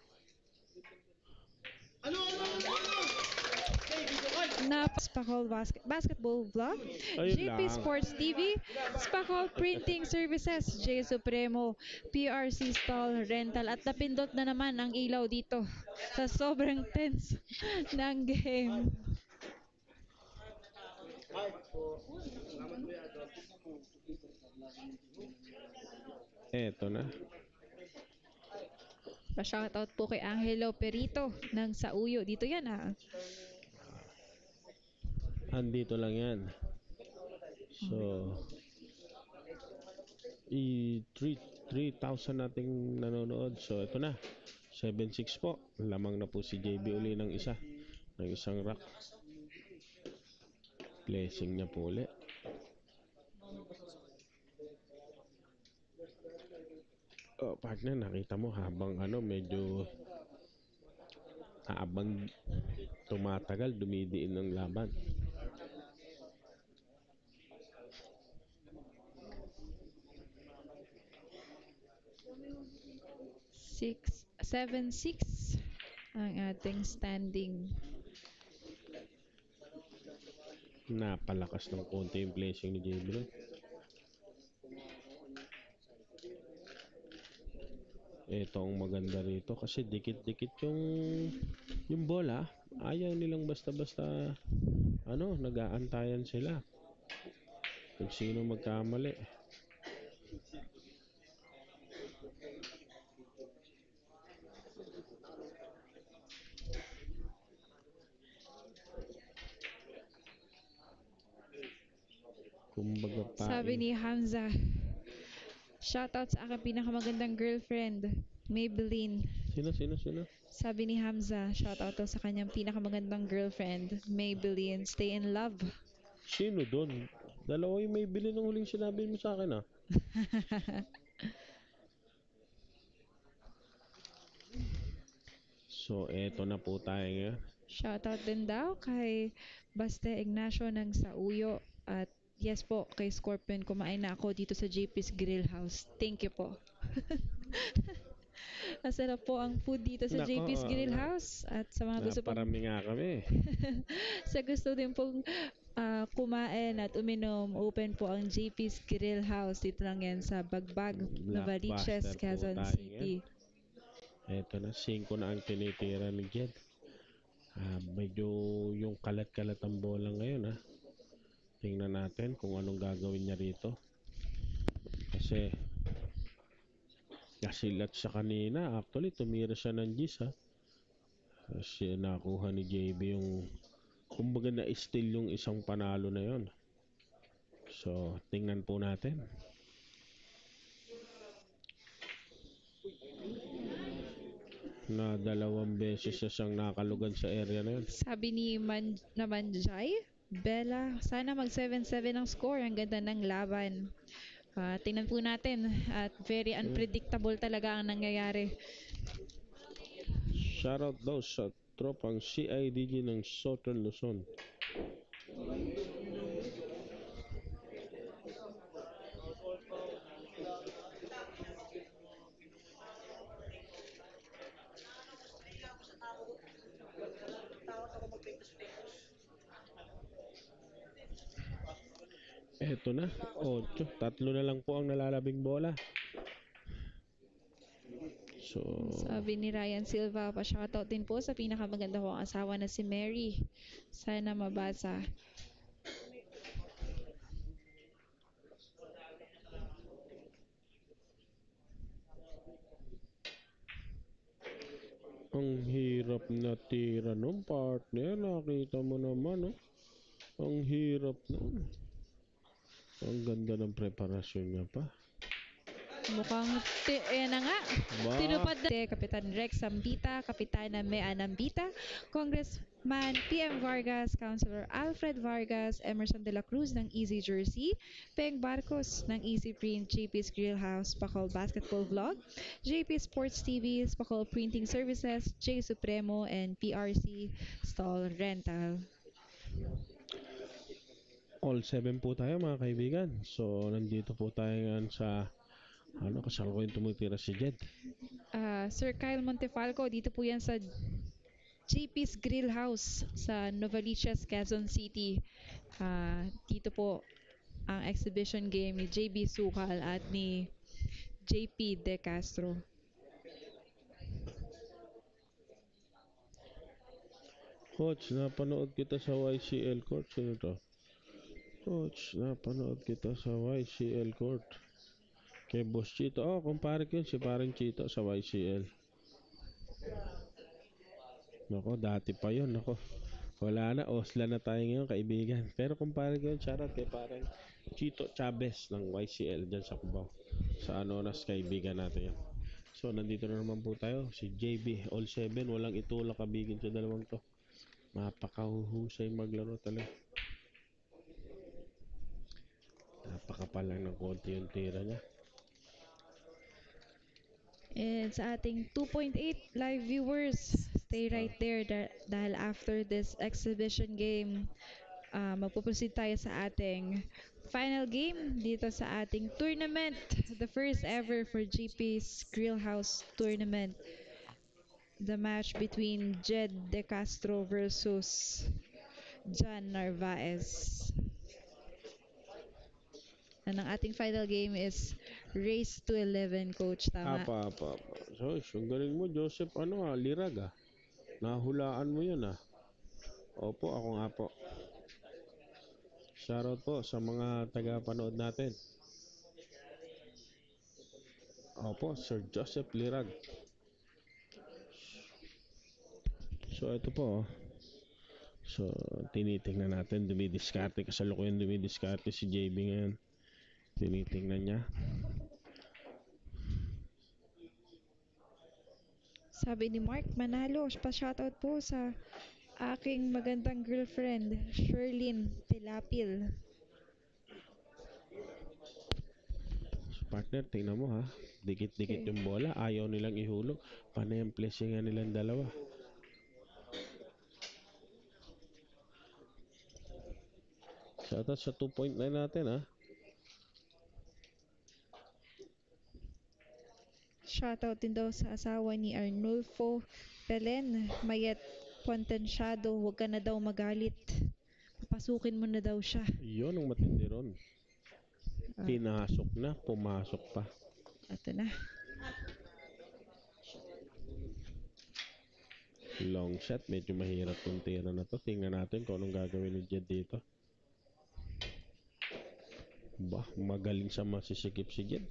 Na Spakol Basketball Vlog, Ayun JP lang. Sports TV, Spakol Printing Services, J Supremo, PRC Stall Rental, at napindot na naman ang ilaw dito sa sobrang tense ng game. Eto na. Pa-shoutout po kay Angelo Perito ng Sauyo. Dito yan ah. Andito lang yan. So, 3,000 nating nanonood. So, ito na. 7-6 po. Lamang na po si JB uli ng isang rack. Blessing niya po uli. Oh, partner, nakita mo habang medyo habang tumatagal, dumidiin ang laban. Six, 7-6 ang ating standing. Napalakas ng konti yung blessing ni JB. Ito ang maganda rito kasi dikit-dikit yung bola. Ayaw nilang basta-basta nag-aantayan sila kung sino magkamali. Kumbaga Sabi ni Hamza, shoutout sa aking pinakamagandang girlfriend, Maybelline. Sino? Sabi ni Hamza, shoutout daw sa kanyang pinakamagandang girlfriend, Maybelline. Stay in love. Sino doon? Dalawa yung Maybelline ng huling sinabi mo sa akin So, eto na po tayo ngayon. Shoutout din daw kay Baste Ignacio ng Sauyo. At yes po, kay Scorpion, kumain na ako dito sa JP's Grill House. Thank you po. Masarap po ang food dito sa Nako, JP's Grill House. At sa mga gusto pong naparami nga kami. sa gusto din pong kumain at uminom, open po ang JP's Grill House. Dito lang yan sa Bagbag, Novaliches, Blockbuster po Quezon tayo City. Eto na, 5 na ang tinitira ni Jed. Medyo yung kalat-kalat ang bola ngayon Tingnan natin kung anong gagawin niya rito. Kasi kasilat siya kanina. Actually, tumira siya ng Gis Kasi nakuha ni JB yung kumbaga na-steal yung isang panalo na yon. So, tingnan po natin. Na 2 beses siyang nakalugan sa area na yun. Sabi ni Manjay, Bella, sana mag 7-7 ang score. Ang ganda ng laban. Tingnan po natin. At very unpredictable talaga ang nangyayari. Shoutout daw sa tropang CIDG ng Southern Luzon. Eto na, 8. 3 na lang po ang nalalabing bola. So, Sabi ni Ryan Silva, pa-shoutout din po sa pinakamaganda kong asawa na si Mary. Sana mabasa. ang hirap na tira nung partner. Nakita mo naman, Ang hirap nun. Ang ganda ng preparasyon niya pa. Mukhang, na nga. Ba? Tinupad na. Kapitan Rex Sambita, Kapitana Mea Nambita, Congressman PM Vargas, Councilor Alfred Vargas, Emerson de la Cruz ng Easy Jersey, Peng Barcos ng Easy Print, JP's Grill House, Pakol Basketball Vlog, JP Sports TV, Pakol Printing Services, J Supremo, and PRC Stall Rental. All 7 po tayo mga kaibigan. So, nandito po tayo ngayon sa kasalukuyan tumitira si Jed. Sir Kyle Montefalco, dito po yan sa JP's Grill House sa Novaliches, Quezon City. Dito po ang exhibition game ni JB Sukal at ni JP De Castro. Coach, napanood kita sa YCL Court. Sino to? Coach, napanood kita sa YCL Court. Kay Boss Chito. Oh, kumpare ko yun. Si parang Chito sa YCL. Nako, dati pa yun. Nako. Wala na. Osla na tayo ngayon, kaibigan. Pero kumpare ko yun. Shoutout kay parang Chito Chavez ng YCL dyan sa Cubao. Sa Anonas, kaibigan natin yan. So, nandito na naman po tayo. Si JB, all 7. Walang itulak kabigin sa dalawang to. Napakahuhusay maglaro talaga. Napakapalang ng konti yung tira niya. And sa ating 2.8 live viewers, stay right there dahil after this exhibition game, magpuproceed tayo sa ating final game dito sa ating tournament, the first ever for GP's Grill House tournament. The match between Jed De Castro versus John Narvaez. And ang ating final game is Race to 11, Coach. Tama? Apa. So, ang galing mo, Joseph, Lirag Nahulaan mo yun Opo, ako nga po. Shoutout po sa mga taga-panood natin. Opo, Sir Joseph Lirag. So, ito po. So, tinitingnan natin, dumidiskarte. Kasalukuyan dumidiskarte si JB ngayon. Tinitingnan niya. Sabi ni Mark Manalo, pa-shoutout po sa aking magandang girlfriend, Sherlyn Tilapil. So, partner, tingnan mo Dikit-dikit yung bola. Ayaw nilang ihulog. Panay ang blessingan nilang dalawa. Shoutout sa 2.9 natin Shoutout din daw sa asawa ni Arnulfo Belen, Mayet Potensyado, huwag ka na daw magalit. Papasukin mo na daw siya. Yun ang matindi ron. Pinasok na, pumasok pa. Ito na. Long shot, medyo mahirap yung tira na to. Tingnan natin kung anong gagawin ni Jed dito. Magaling sa masisikip si Jed.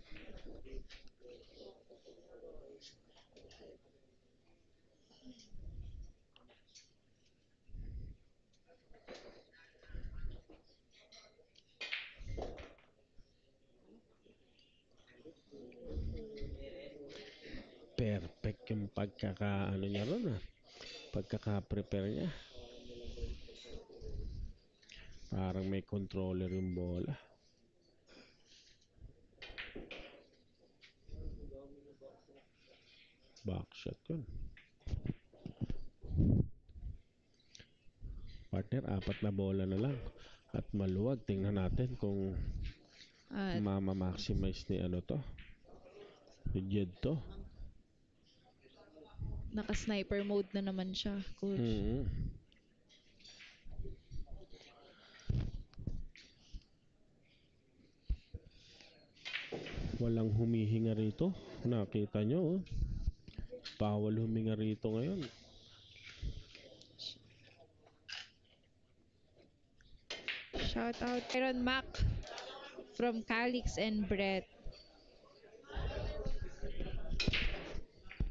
Perfect yung niya ron pagkaka-prepare niya. Parang may controller yung bola. Backshot yun. Partner, 4 na bola na lang. At maluwag. Tingnan natin kung mama-maximize ni ni Jed to. Naka-sniper mode na naman siya, Coach. Walang humihinga rito. Nakita nyo bawal huminga rito ngayon. Shout out Aaron Mac from Calix and Brett.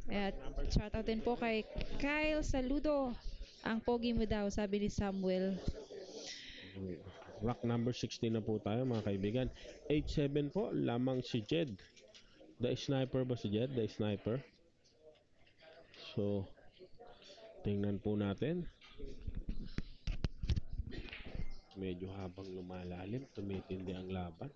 At shout out din po kay Kyle Saludo. Ang pogi mo daw, sabi ni Samuel. Rock number 16 na po tayo mga kaibigan. 8-7 po lamang si Jed. The sniper ba si Jed? The sniper? So, tingnan po natin. Medyo habang lumalalim, tumitindi ang laban.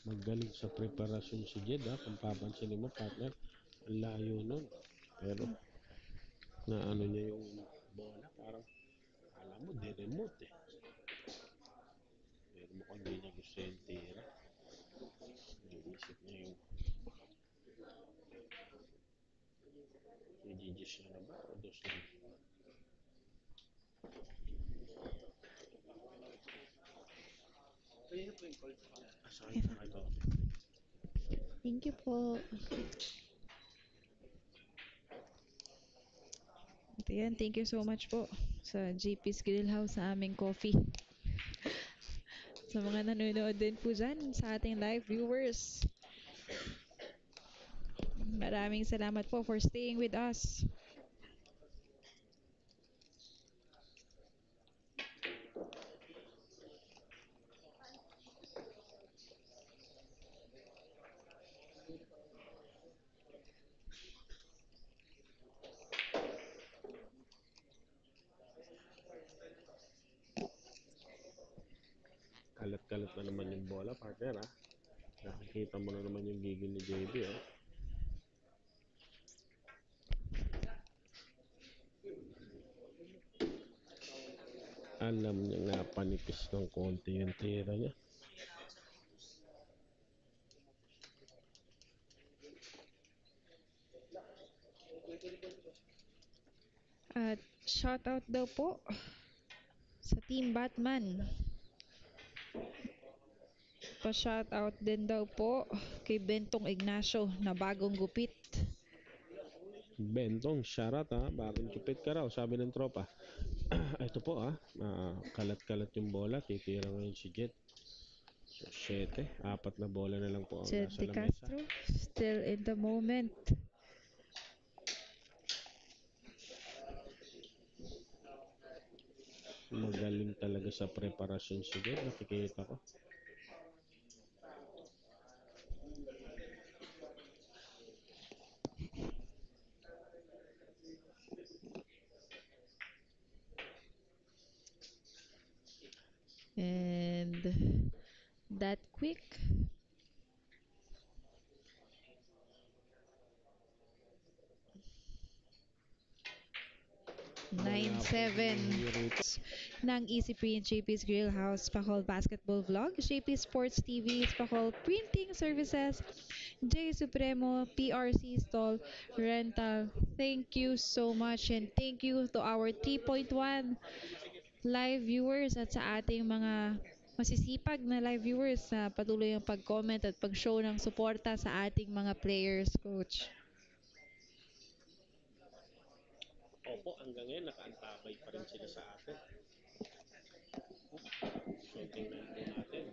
Magaling sa preparasyon si Jed, ha. Kung papansinin mo, partner, ang layo nun. Pero, naano niya yung bola, parang, alam mo, di-remote eh. Pero mukhang di niya gusto yung tira. Naisip niya yung, i-gis niya na ba o dos na. Sorry, Thank you po. Ito yan, thank you so much po sa JP's Grill House sa aming coffee. Sa mga nanonood din po dyan, sa ating live viewers. Maraming salamat po for staying with us. Kalat-kalat na naman yung bola, partner, ha. Nakikita mo na naman yung gigil ni JB, oh. Alam niya nga panipis ng konti yung tira niya. At shoutout daw po sa Team Batman. Pa-shoutout din daw po kay Bentong Ignacio na bagong gupit. Bentong, shoutout, ha. Bagong tupit ka raw, sabi ng tropa. Ito po, ha. Kalat-kalat yung bola. Titira ngayon si Jet. So, 7. 4 na bola na lang po ang Jed nasa De lamesa. Castro, still in the moment. Magaling talaga sa preparasyon si Jet. Nakikita ko. And that quick. Wala 9-7 pong rito. ng Easy Print, JP's Grill House, Spacol Basketball Vlog, JP Sports TV, Spacol Printing Services, J Supremo, PRC Stall Rental. Thank you so much and thank you to our 3.1 live viewers at sa ating mga masisipag na live viewers na patuloy ang pag-comment at pag-show ng suporta sa ating mga players, Coach. Opo, hanggang ngayon nakaantabay pa rin sila sa atin. So, tingnan po natin.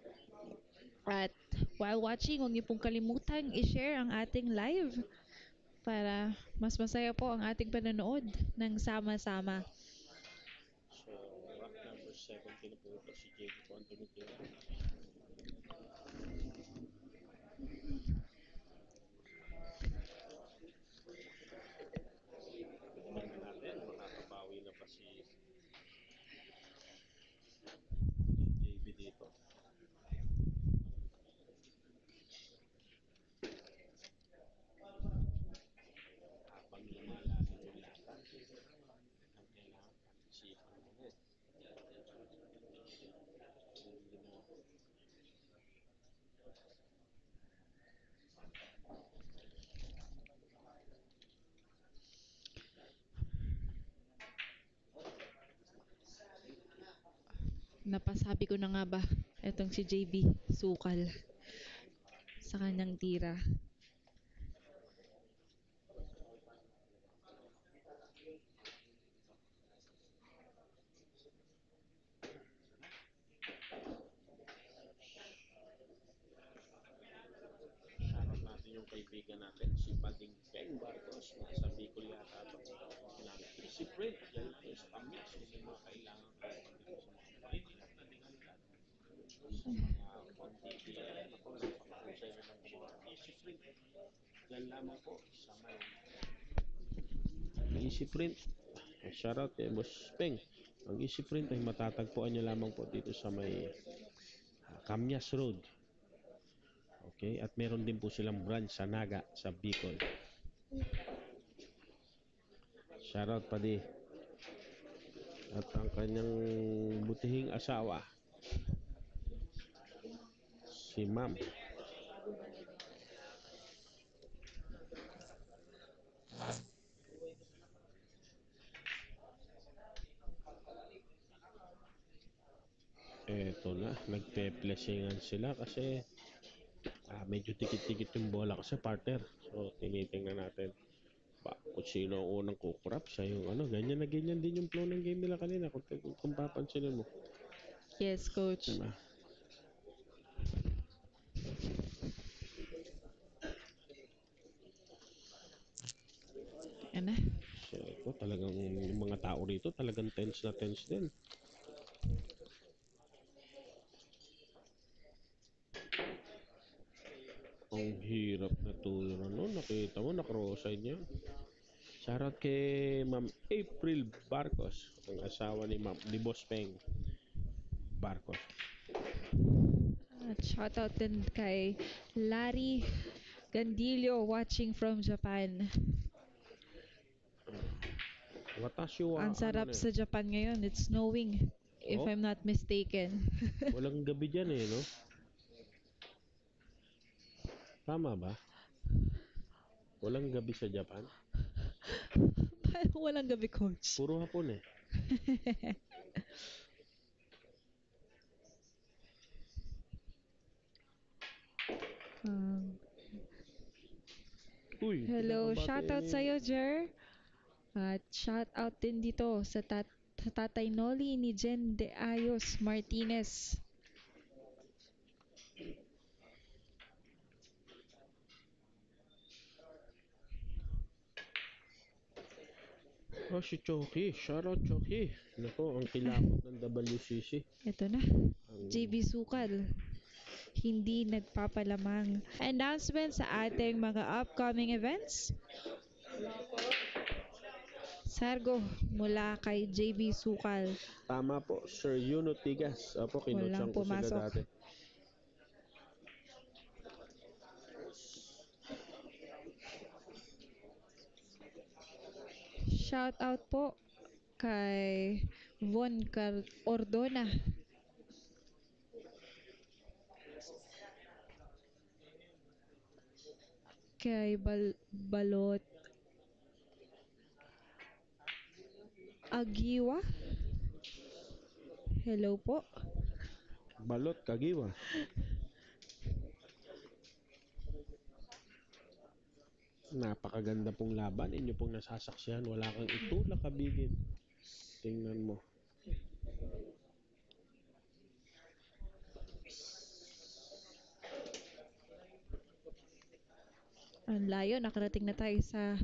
At while watching, huwag niyo pong kalimutang i-share ang ating live para mas masaya po ang ating panonood ng sama-sama. So, rack number 17 na po ito si JB Contimitira. Tingnan natin, makakabawi na pa si JB dito. Habang lumalalim yung laban, ang kailangan pag-isipan mo na. Napasabi ko na nga ba, etong si JB, sukal sa kanyang tira. Shoutout natin yung kaibigan natin, si Bading Peng Barcos. Nasa Bicol yata ito. Easy Print, yan po sa DBL. Ako, napakahusay na ng gumawa. Easy print. Yan lamang po sa may Easy Print. Shoutout kay Boss Peng. Ang Easy Print ay matatagpuan niyo lamang po dito sa may Camyas Road. Okay, at meron din po silang branch sa Naga, sa Bicol. Shoutout pa di. At ang kanyang butihing asawa, si Ma'am. Eto na, nagpe-blessingan sila kasi medyo tikit-tikit yung bola kasi partner. So, tinitingnan natin kung sino ang unang kukurap. Siya yung ano, ganyan na ganyan din yung flow ng game nila kanina. Kung papansinin mo. Yes, coach. Diba? Ano? So, ito talagang yung mga tao rito talagang tense na tense din. Ang hirap na tulong no? Nakita mo, na-cross-side niya. Shoutout kay Ma'am April Barcos, ang asawa ni Boss Peng Barcos. At shoutout din kay Larry Gandilio watching from Japan. Watashi wa Ang sarap sa Japan ngayon. It's snowing, if Oh, I'm not mistaken. walang gabi dyan no? Tama ba? Walang gabi sa Japan? Paano walang gabi, coach? Puro hapon Um, Uy, hello, pinakabati shoutout ni... sa'yo, Jer. At shoutout din dito sa Tatay Noli ni Jen De Ayos Martinez. Oh, si Choki. Shoutout Choki. Nako, ang kilapot ng WCC. Ito na. JB Sukal. Hindi nagpapalamang. Announcement sa ating mga upcoming events. Sargo mula kay JB Sukal. Tama po, Sir Yuno Tigas. Apo, Walang kinutsang ko sila pumasok. dati. Shout out po kay Von Ordona. Kay Balot Agiwa. Hello po. Balot, Kagiwa. Napakaganda pong laban. Inyo pong nasasaksihan. Wala kang itulak kabigin. Tingnan mo. Ang layo, nakarating na tayo sa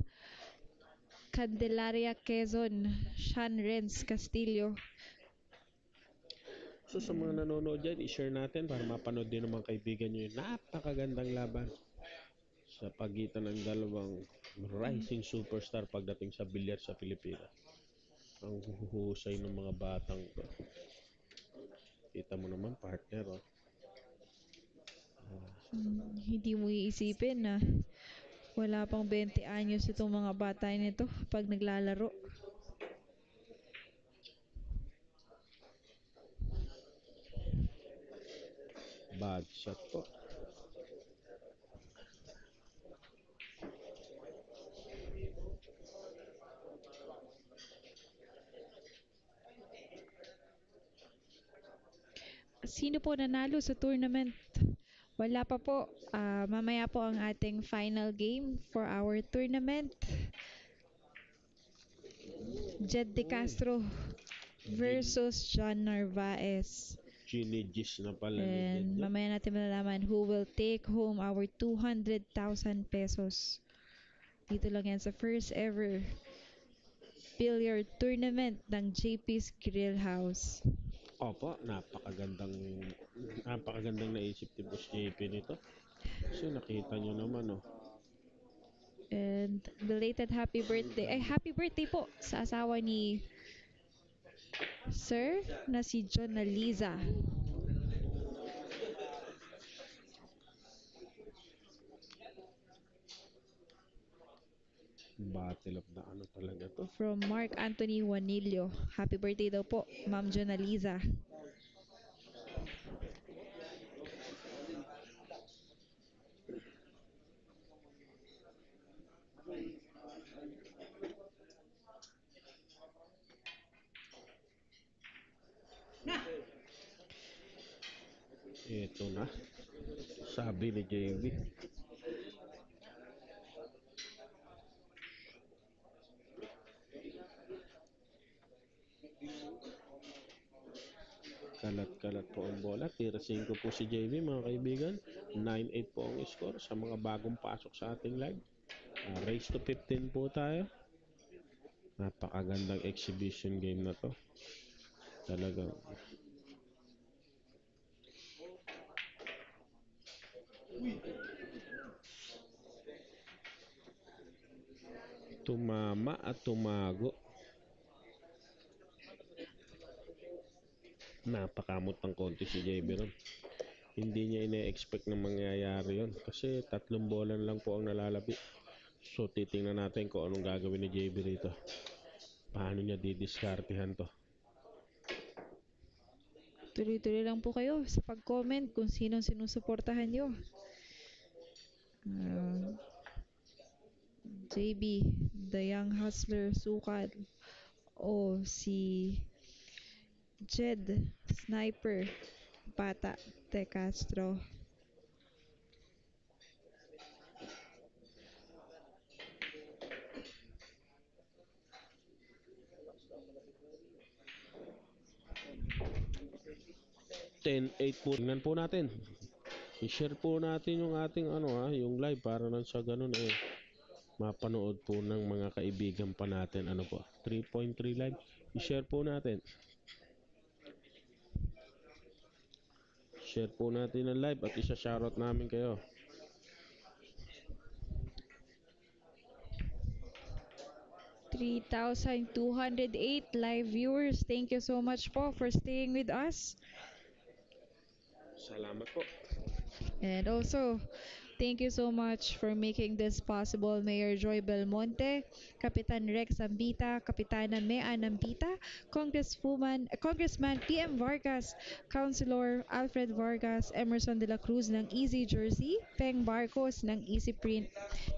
Candelaria, Quezon. Sean Renz Castillo. So sa mga nanonood dyan, i-share natin para mapanood din ng mga kaibigan nyo yung napakagandang laban sa pagitan ng dalawang rising superstar pagdating sa bilyar sa Pilipinas. Ang huhusay ng mga batang to. Kita mo naman, partner, Hindi mo iisipin na wala pang 20 anyos itong mga bata nito pag naglalaro. Bad shot po. Sino po nanalo sa tournament? Wala pa po. Mamaya po ang ating final game for our tournament. Jed De Castro versus John Narvaez. Ginigis na pala And ni Jed. mamaya natin malalaman who will take home our 200,000 pesos. Dito lang yan sa first ever billiard tournament ng JP's Grill House. Opo, napakagandang naisip ni Boss JP nito. Kasi nakita nyo naman, oh. And belated happy birthday. Ay, happy birthday po sa asawa ni Sir na si John Liza Battle of the ano talaga to. from Mark Anthony Juanillo. Happy birthday daw po, Ma'am John Liza. Ito na. Sabi ni JB. Kalat-kalat po ang bola. Tira 5 po si JB, mga kaibigan. 9-8 po ang score sa mga bagong pasok sa ating live. Race to 15 po tayo. Napakagandang exhibition game na to. Talagang tumama at tumago. Napakamot ng konti si JB ron. Hindi niya ina-expect na mangyayari yon kasi 3 bola lang po ang nalalabi. So titingnan natin kung anong gagawin ni JB rito. Paano niya didiskartehan to. Tuloy-tuloy lang po kayo sa pag-comment kung sinong sinusuportahan nyo. JB, The Young Hustler, Sukat, o si Jed, Sniper, Bata, De Castro. Ten 8 po. Tingnan po natin. I-share po natin yung ating yung live para nang sa ganun mapanood po ng mga kaibigan pa natin. 3.3 live. I-share po natin. Share po natin ang live at isa-shoutout namin kayo. $3,208 live viewers. Thank you so much po for staying with us. Salamat po. And also, thank you so much for making this possible, Mayor Joy Belmonte, Kapitan Rex Ambita, Kapitana Mea Ambita, Congressman PM Vargas, Councilor Alfred Vargas, Emerson de la Cruz ng Easy Jersey, Peng Barcos ng Easy Print,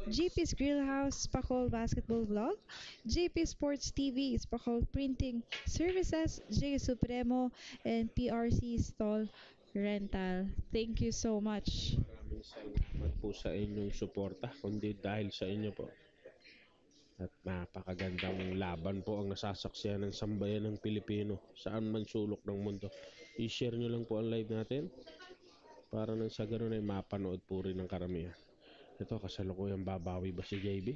GP's Grillhouse, Spacol Basketball Vlog, GP Sports TV, Spacol Printing Services, J Supremo, and PRC Stall Rental. Thank you so much. Maraming salamat po sa inyong suporta. Kundi dahil sa inyo po. At napakagandang laban po ang nasasaksiyan ng sambayan ng Pilipino saan man sulok ng mundo. I-share nyo lang po ang live natin para nang sa ganun ay mapanood po rin ng karamihan. Ito, kasalukuyang babawi ba si JB?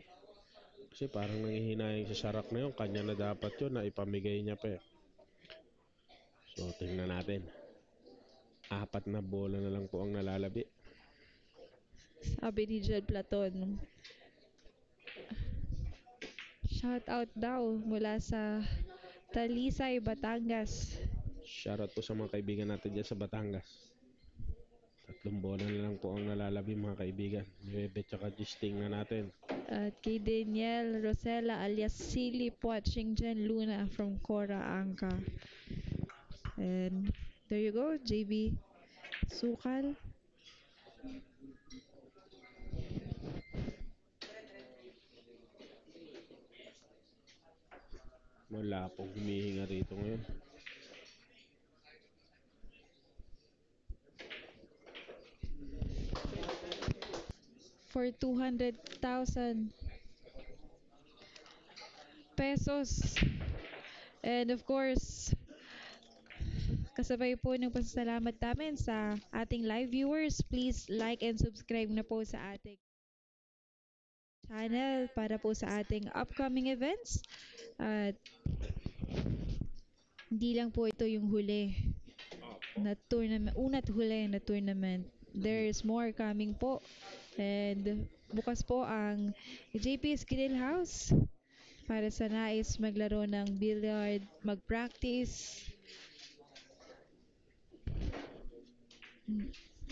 Kasi parang nangihinayang sa sarak na yun. Kanya na dapat yun na ipamigay niya pa. So, tingnan natin. 4 na bola na lang po ang nalalabi. Sabi ni Jed Platon. Shout out daw mula sa Talisay, Batangas. Shoutout po sa mga kaibigan natin dyan sa Batangas. 3 bola na lang po ang nalalabi, mga kaibigan. 9 tsaka Gisting na natin. At kay Daniel Rosella alias Silip watching Jen Luna from Cora Angka. And there you go, JB Sukal. Wala pong humihinga rito ngayon. For 200,000 pesos. And of course, kasabay po ng pasasalamat namin sa ating live viewers. Please like and subscribe na po sa ating channel para po sa ating upcoming events. At hindi lang po ito yung huli. na tournament, una at huli na tournament. There's more coming po. And bukas po ang JP's Grill House para sa nais maglaro ng billiard, mag-practice.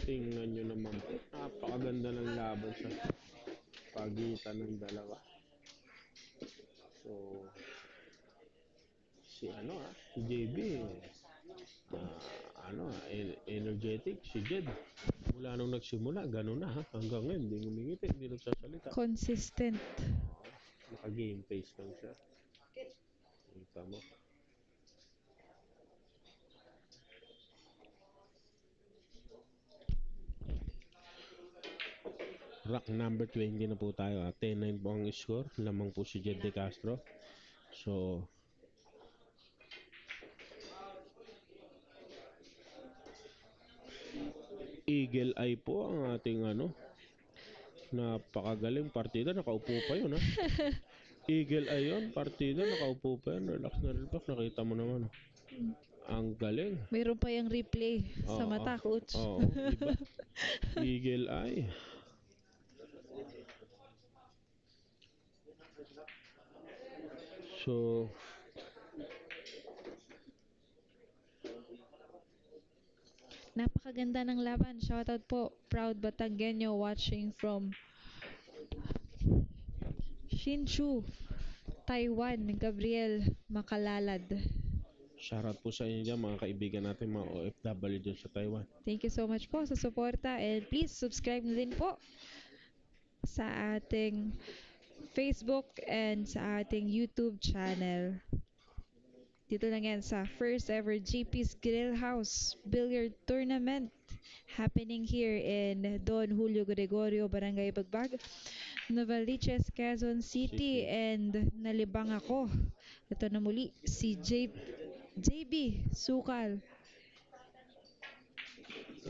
Tingnan nyo naman po. Napakaganda ng laban sa pagitan ng dalawa. So, si JB, energetic. Si Jed, mula nung nagsimula, gano'n na ha. Hanggang ngayon, hindi ngumingiti, hindi nagsasalita. Consistent. Naka-game face lang siya. Kita mo. Rack number 20 na po tayo. 10-9 po ang score. Lamang po si Jed De Castro. So, Eagle Eye po ang ating napakagaling partida. Nakaupo pa yun ha. Eagle Eye yun, partida. Nakaupo pa yun. Relax na relax. Nakita mo naman. Ang galing. Mayroon pa yung replay sa mata, coach. Oo, diba? Eagle Eye. So, napakaganda ng laban. Shoutout po. Proud Batanggenyo watching from Hsinchu, Taiwan. Gabriel Makalalad. shoutout po sa inyo dyan, mga kaibigan natin, mga OFW dyan sa Taiwan. Thank you so much po sa suporta. And please subscribe na din po sa ating Facebook and sa ating YouTube channel. Dito lang yan sa first ever JP's Grill House Billiard Tournament happening here in Don Julio Gregorio, Barangay Bagbag, Novaliches, Quezon City. And nalibang ako. Ito na muli si JB Sukal.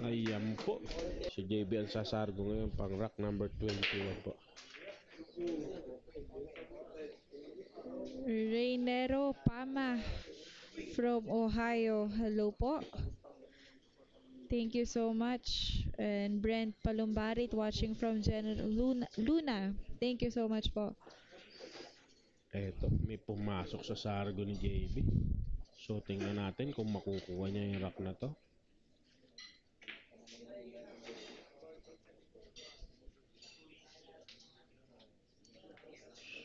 Ayan po. Si JB ang sasargo ngayon pang rack number 21 po. Reynero Pama from Ohio. Hello po. Thank you so much. And Brent Palumbarit watching from Luna. Thank you so much po. Eto, may pumasok sa sargo ni JB. So, tingnan natin kung makukuha niya yung rack na to.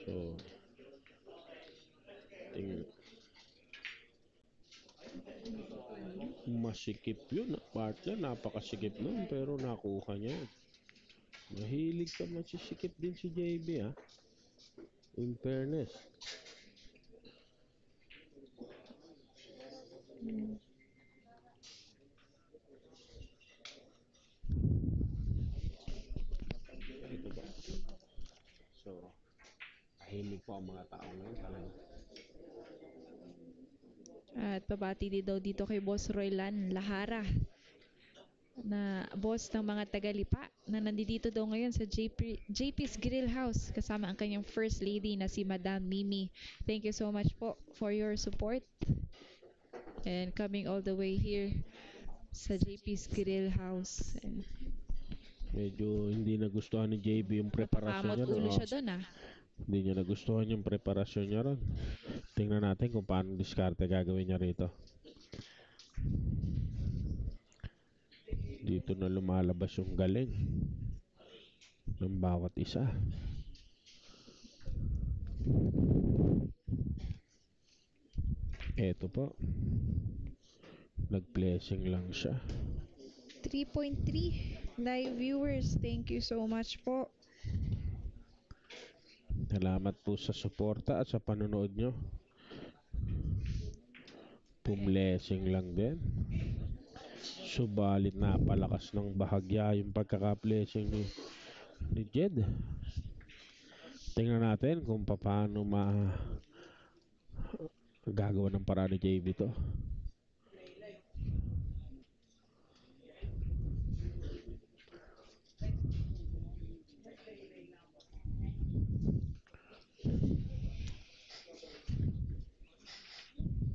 So, masikip yun. Partner, napakasikip nun. Pero nakuha niya. Mahilig ka masisikip din si JB ha. In fairness. Ito ba? So, tahimik po ang mga tao ngayon talaga. At pabati din daw dito kay Boss Roylan Lahara na boss ng mga Tagalipa na nandito daw ngayon sa JP's Grill House kasama ang kanyang first lady na si Madam Mimi. Thank you so much po for your support and coming all the way here sa JP's Grill House. And medyo hindi nagustuhan ni JB yung preparasyon niya. ulo siya doon ah. Hindi niya nagustuhan yung preparasyon niya ron. Tingnan natin kung paano diskarte gagawin niya rito. Dito na lumalabas yung galing ng bawat isa. Eto po. Nag-blessing lang siya. 3.3 live viewers. Thank you so much po. Salamat po sa suporta at sa panonood nyo. Pumlessing lang din. Subalit napalakas ng bahagya yung pagkaka-blessing ni Jed. Tingnan natin kung paano gagawa ng paraan ni JB to.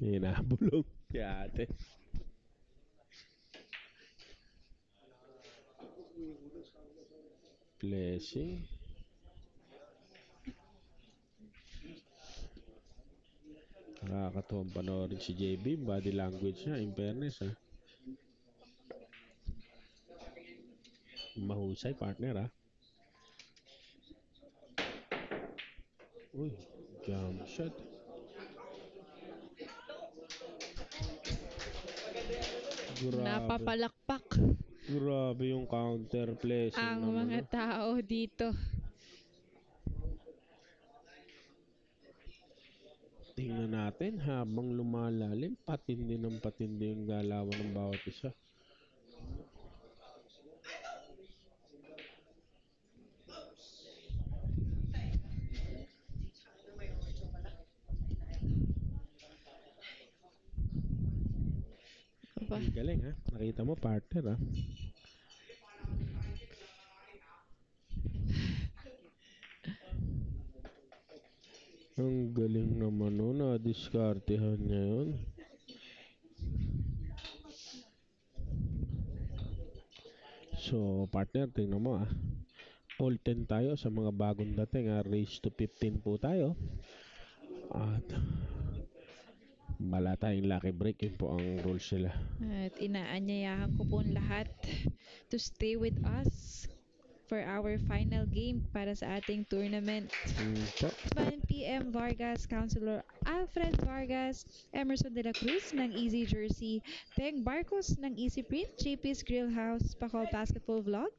Hinabulong si ate. Blessing. Nakakatuwang panoorin si JB. Body language niya, in fairness ha. Mahusay partner ha. Uy, jump shot. Grabe. Napapalakpak Grabe yung counter blessing ang naman. mga tao dito. Tingnan natin habang lumalalim, patindi ng patindi yung galawan ng bawat isa. Aba, Ang galing ha. Nakita mo partner ha. Ang galing naman no. Na-discartehan niya yun. So partner, tingnan mo ah. All 10 tayo sa mga bagong dating ah. Race to 15 po tayo. At wala tayong lucky break. Yun po ang rules nila. at inaanyayahan ko po ang lahat to stay with us for our final game para sa ating tournament. Po. 1 p.m. Vargas, Councilor Alfred Vargas, Emerson de la Cruz ng Easy Jersey, Peng Barcos ng Easy Print, JP's Grill House, Pacol Basketball Vlog,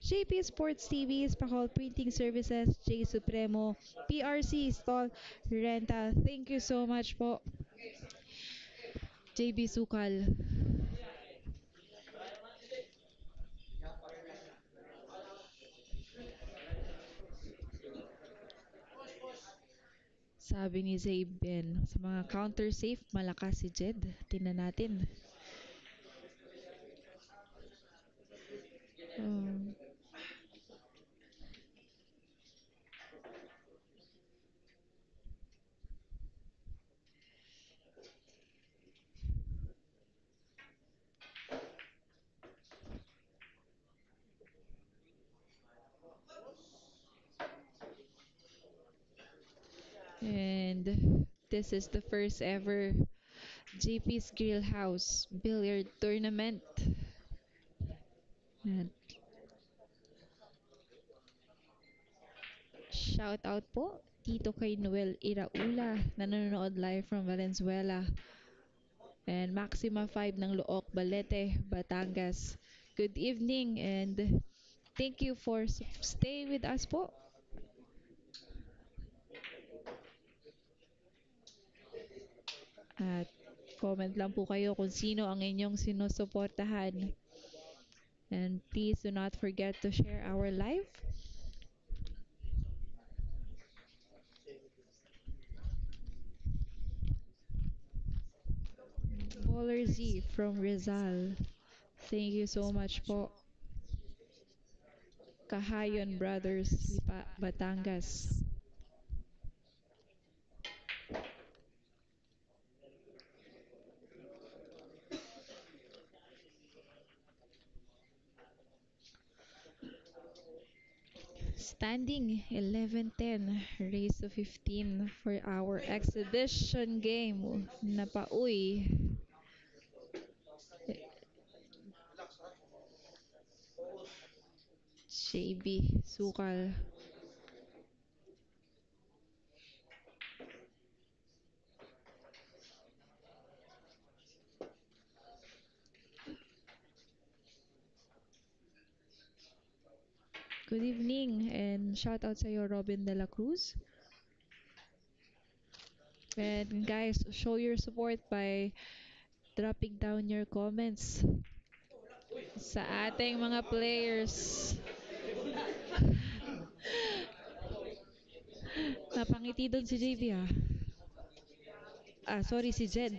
JP Sports TV, Pacol Printing Services, J Supremo, PRC Stall Rental. Thank you so much po, JB Sukal. Sabi ni Zaben, sa mga counter safe, malakas si Jed. Tingnan natin. Um, and this is the first ever JP's Grill House Billiard Tournament. And shout out po dito kay Noel Iraula na nanonood live from Valenzuela. And Maxima 5 ng Look, Balete, Batangas. Good evening and thank you for stay with us po. At comment lang po kayo kung sino ang inyong sinusuportahan. And please do not forget to share our live. Baller Z from Rizal. Thank you so much po. Kahayon Brothers, Batangas. Standing 11-10, race to 15 for our exhibition game na pauwi. JB Sukal. Good evening and shout out sa iyo Robin de la Cruz. And guys, show your support by dropping down your comments sa ating mga players. Napangiti doon si JB ah. Sorry si Jed.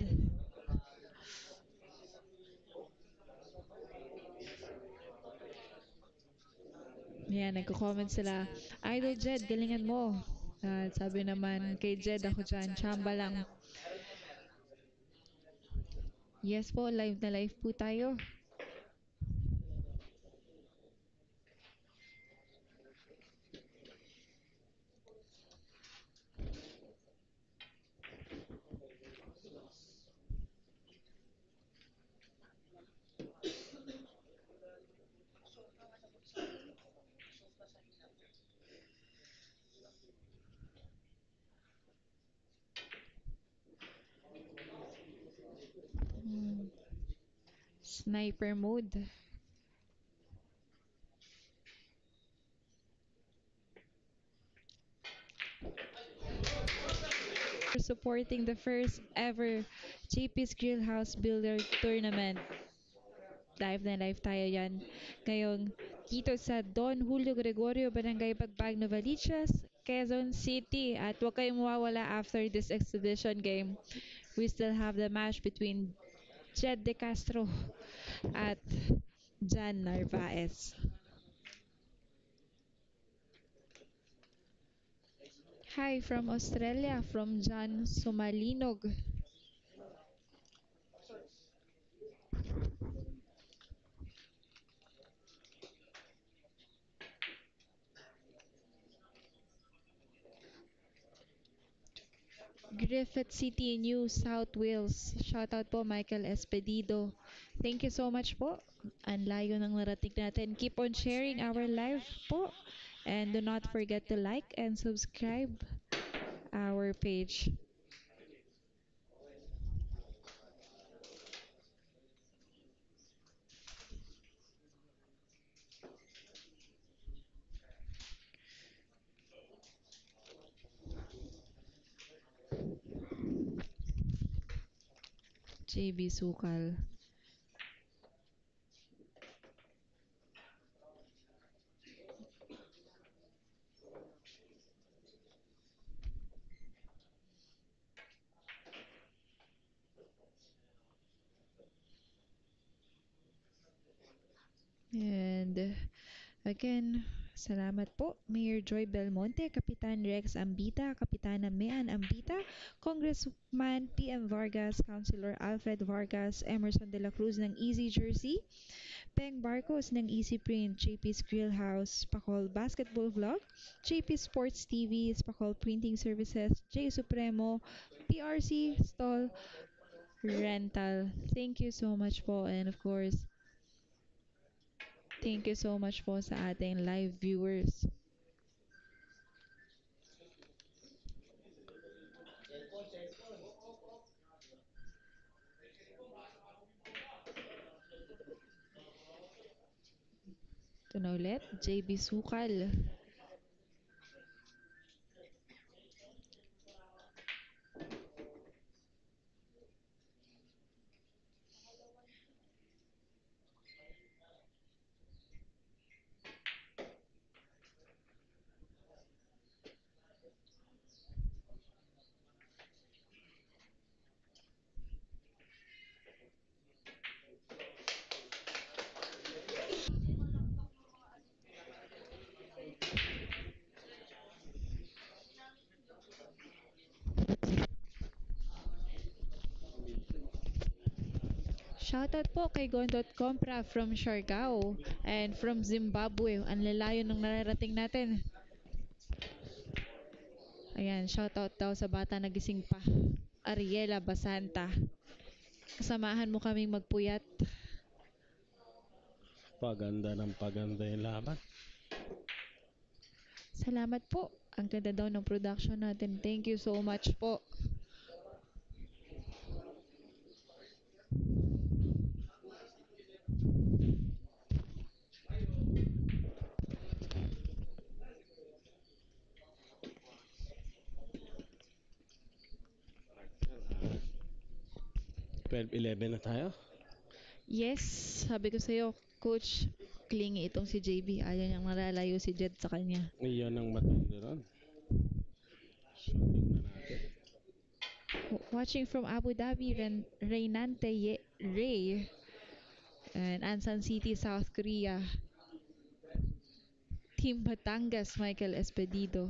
Yan, nagko-comment sila. Idol Jed, galingan mo. At sabi naman kay Jed, ako dyan, chamba lang. Yes po, live na live po tayo. Sniper mode. For supporting the first ever JP's Grillhouse Builder Tournament. Live na live tayo yan. Ngayong dito sa Don Julio Gregorio, Barangay Pagbag, Novaliches, Quezon City. At huwag kayong mawawala after this exhibition game. We still have the match between Jed De Castro at Jan Narvaez. Hi from Australia, from John Sumalinog. Griffith City, New South Wales. Shoutout po Michael Espedido. Thank you so much po. Ang layo ng narating natin. Keep on sharing our live po. And do not forget to like and subscribe our page. JB Sukal. And again, salamat po Mayor Joy Belmonte, Kapitan Rex Ambita, Kapitana Mean Ambita, Congressman PM Vargas, Councilor Alfred Vargas, Emerson de la Cruz ng Easy Jersey, Peng Barcos ng Easy Print, JP's Grillhouse, Pacol Basketball Vlog, JP Sports TV, Pacol Printing Services, J Supremo, PRC Stall Rental. Thank you so much po, and of course, thank you so much po sa ating live viewers. Ito na ulit, JB Sukal. Shoutout po kay Gondot Compra from Siargao and from Zimbabwe. Ang lalayo ng nararating natin. Ayan, shoutout daw sa bata nagising pa. Ariela Basanta. Kasamahan mo kaming magpuyat. Paganda ng paganda yung laban. Salamat po. Ang ganda daw ng production natin. Thank you so much po. Ayan. 12-11 na tayo. Yes, sabi ko sa'yo, Coach, clingy itong si JB. Ayaw niyang malalayo si Jed sa kanya. Iyon ang matindi ron. So, tingnan natin. Watching from Abu Dhabi, Reynante Ray and Ansan City, South Korea. Team Batangas, Michael Espedido.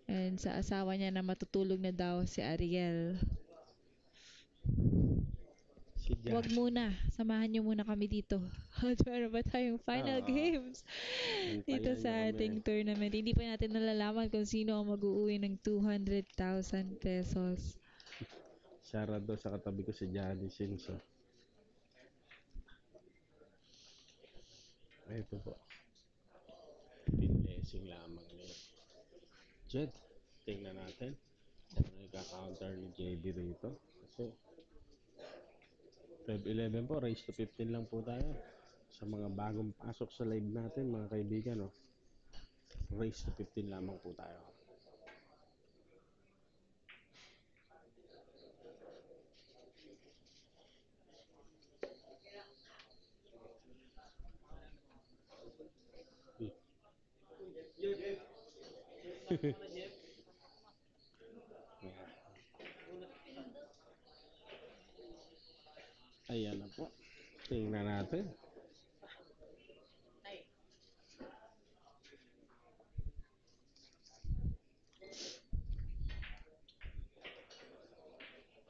And sa asawa niya na matutulog na daw si Ariel. Si Jan. Wag muna, samahan niyo muna kami dito. Meron ba tayong final games dito Antayan sa niyo ating kami. tournament? Hindi pa natin nalalaman kung sino ang mag-uuwi ng 200,000 pesos. Shoutout daw sa katabi ko si Johnny Sinso. Ito po. Pinlessing lamang ni Jed. Tingnan natin kung ano yung counter ni JB rito. Kasi 12-11 po, raise to 15 lang po tayo. Sa mga bagong pasok sa live natin, mga kaibigan, no? Raise to 15 lamang po tayo. Ayan na po. Tingnan natin.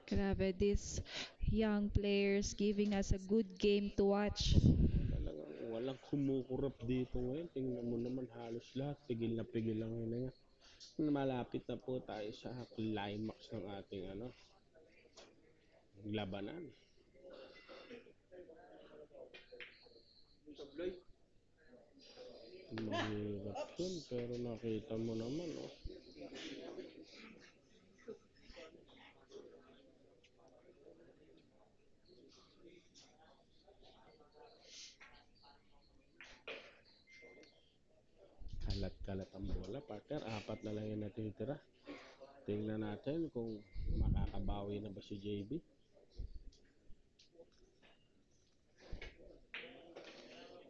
Grabe, these young players giving us a good game to watch. Talagang walang kumukurap dito ngayon. Tingnan mo naman halos lahat. Pigil na pigil lang yun. Malapit na po tayo sa climax ng ating labanan. Mahirap yun, pero nakita mo naman, oh. Kalat-kalat ang bola, partner. 4 na lang yung natitira. Tingnan natin kung makakabawi na ba si JB.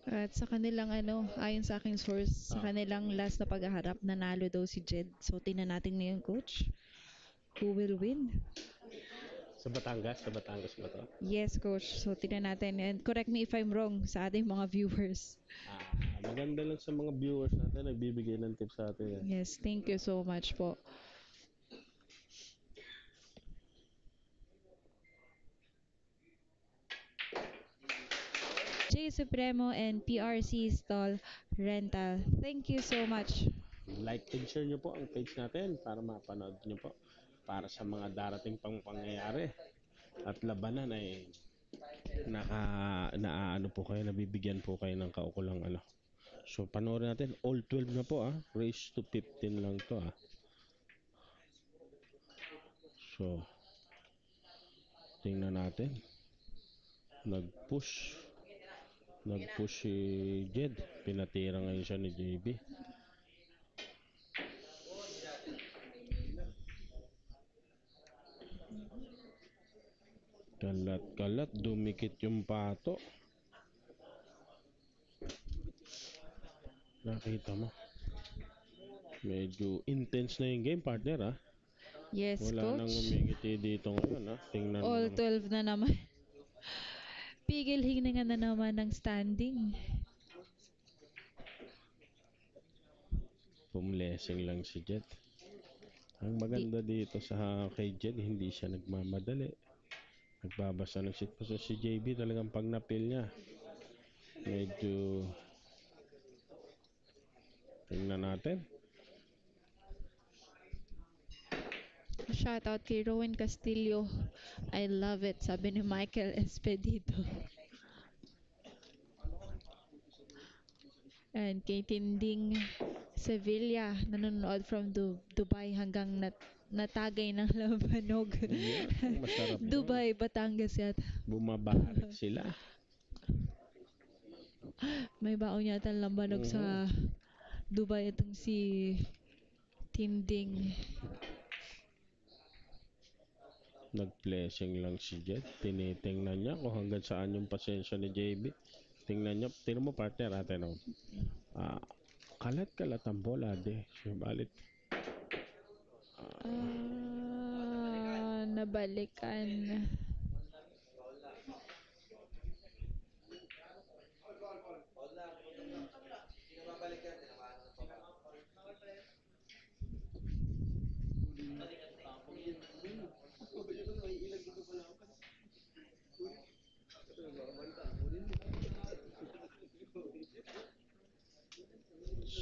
At sa kanilang ayon sa aking source, sa kanilang last na paghaharap, nanalo daw si Jed. So, tingnan natin ngayon, coach. Who will win? Sa Batangas? Sa Batangas ba to? Yes, coach. So, tingnan natin. And correct me if I'm wrong sa ating mga viewers. Maganda lang sa mga viewers natin, nagbibigay ng tips sa atin. Yes, thank you so much po. J Supremo and PRC Stall Rental. Thank you so much. Like and share nyo po ang page natin para mapanood nyo po. Para sa mga darating pang pangyayari at labanan ay naaano po kayo, nabibigyan po kayo ng kaukulang ano. So panoorin natin, all 12 na po raise to 15 lang to So tingnan natin. Nag-push si Jed, pinatira ngayon siya ni JB. Kalat-kalat, dumikit yung pato. Nakita mo. Medyo intense na yung game, partner Yes, Wala nang coach. umingiti dito ngayon Tingnan mo All naman. 12 na naman. Pigil hininga na naman ng standing. Pumlesing lang si Jet. Ang maganda dito sa kay Jet, hindi siya nagmamadali. Nagbabasa ng sitwasyon. Si JB talagang pag napil niya, medyo tingnan natin. Shoutout kay Rowan Castillo. I love it, sabi ni Michael Espedito. And kay Tinding Sevilla, nanonood from Dubai hanggang natagay ng Labanog. Yeah, masarap Dubai, Batangas yata. Bumabarik sila. May baon yata ang Labanog sa Dubai itong si Tinding. Nag-blessing lang si Jet. Tinitingnan niya kung hanggang saan yung pasensya ni JB. Tingnan niya. Tingnan mo partner natin. Kalat-kalat ang bola. Subalit. Nabalikan.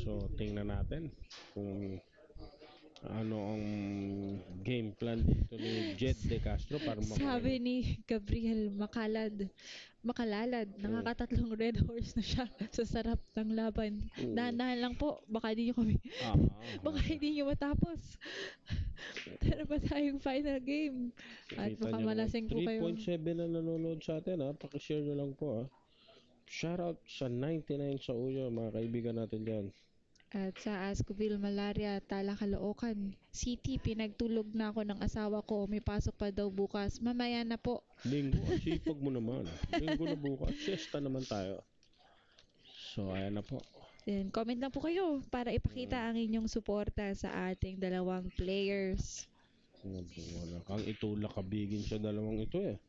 So, tingnan natin kung Ano ang game plan dito ni Jed De Castro para Sabi makuha? ni Gabriel Makalalad, nakakatatlong red horse na siya sa sarap ng laban. Dahan-dahan lang po, baka hindi nyo kami, Ah, baka hindi nyo matapos. Meron pa tayong final game. At Kita baka niyo naman, malasing po kayo. 3.7 na nanonood sa atin ha. Pakishare nyo lang po ha. Shoutout sa 99 sa Uyo, mga kaibigan natin dyan. At sa Ascoville, Malaria, Tala, Caloocan City, pinagtulog na ako ng asawa ko. May pasok pa daw bukas. Mamaya na po. Linggo, sipag mo naman. Linggo na bukas, siesta naman tayo. So, ayan na po. Then, comment lang po kayo para ipakita ang inyong suporta sa ating dalawang players. Wala kang itulak kabigin sa dalawang ito eh.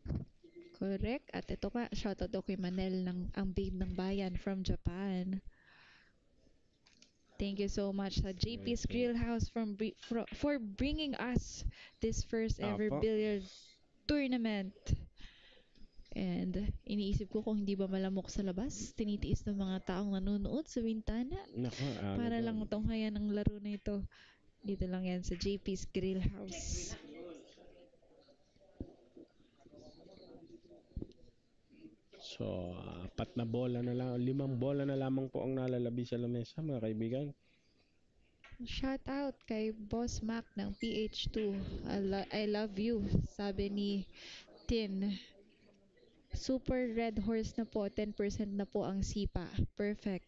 Correct. At ito pa, shoutout daw kay Manel ng ang babe ng bayan from Japan. Thank you so much sa JP's Grill House for bringing us this first ever Apo. billiard tournament. And iniisip ko kung hindi ba malamok sa labas, tinitiis ng mga taong nanonood sa bintana Naka, para lang tunghayan ang laro na ito. Dito lang yan sa JP's Grill House. So, 4 na bola na lang, 5 bola na lamang po ang nalalabi sa lamesa, mga kaibigan. Shout out kay Boss Mac ng PH2. I love you, sabi ni Tin. Super red horse na po, 10% na po ang sipa. Perfect.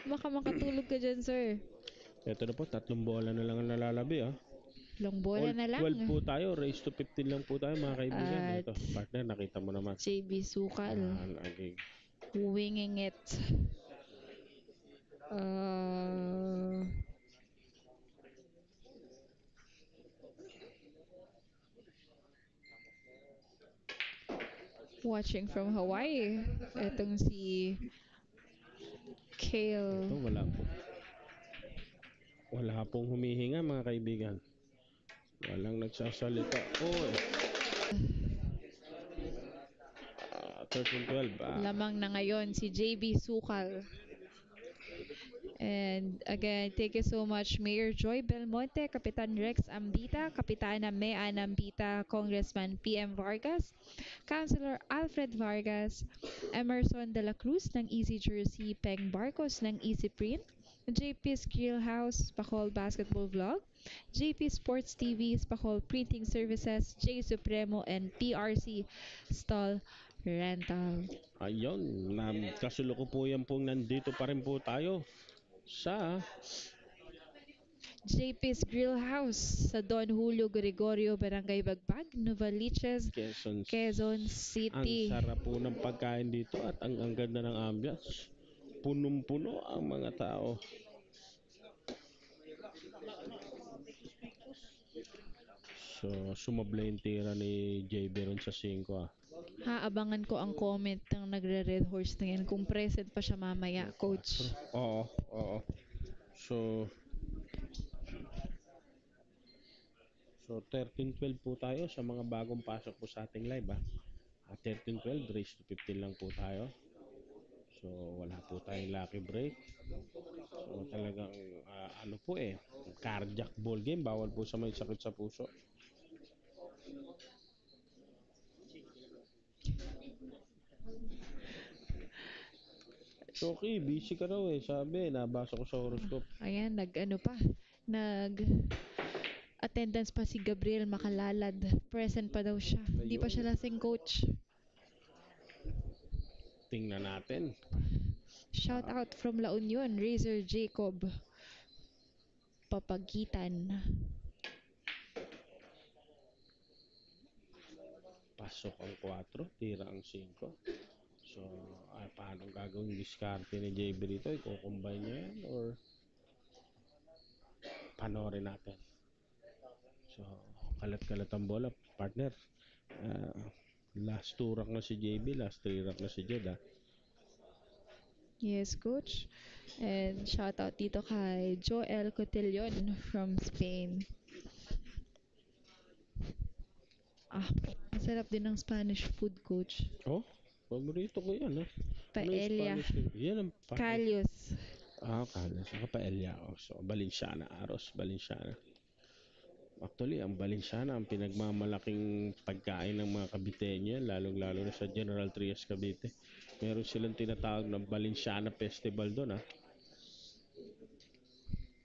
Baka makatulog ka dyan, sir. Ito na po, 3 bola na lang ang nalalabi ah. Long bola na lang. 12 po tayo, raise to 15 lang po tayo mga kaibigan. At Ito, partner, nakita mo naman. JB Sukal. Winging it. Watching from Hawaii. Etong si Kale. Ito, wala pong humihinga mga kaibigan. Walang nagsasalita. 13-12. Lamang na ngayon si JB Sukal. And again, thank you so much Mayor Joy Belmonte, Kapitan Rex Ambita, Kapitana Mea Ambita, Congressman PM Vargas, Councilor Alfred Vargas, Emerson de la Cruz ng Easy Jersey, Peng Barcos ng Easy Print, JP's Grill House, Pacol Basketball Vlog, JP Sports TV, Pacol Printing Services, J Supremo, and PRC Stall Rental. Ayun, kasulukuyan pong nandito pa rin po tayo sa JP's Grill House sa Don Julio Gregorio, Barangay Bagbag, Novaliches, Quezon City. Ang sarap po ng pagkain dito at ang ganda ng ambience. Punong-puno ang mga tao. So, sumabla yung tira ni JB ron sa 5 ah. Haabangan ko ang comment ng nagre-red horse na yan kung present pa siya mamaya, coach. Oo. So 13-12 po tayo sa mga bagong pasok po sa ating live 13-12, raise to 15 lang po tayo. So wala po tayong lucky break. So talagang cardiac ball game, bawal po sa may sakit sa puso. Shoki, busy ka raw sabi, nabasa ko sa horoscope. Ayan, attendance pa si Gabriel Makalalad. Present pa daw siya. Hindi pa siya lasing, coach. Tingnan natin. Shout out from La Union, Razor Jacob Papagitan. Pasok ang 4, tira ang 5. So, paano gagawin diskarte ni JB dito? I-combine niya yan or panoorin natin. So, kalat-kalat ang bola, partner. Last 2 rack na si JB, last 3 rack na si Jed Yes, coach. And shout out dito kay Joel Cotillon from Spain. Masarap din ng Spanish food, coach. Paborito ko yan Paella. Yan ang Callos. Kala sa Paella. So, Valenciana, Aros, Valenciana. Actually, ang Valenciana, ang pinagmamalaking pagkain ng mga Caviteño, lalong-lalo na sa General Trias, Cavite. Meron silang tinatawag na Valenciana Festival doon,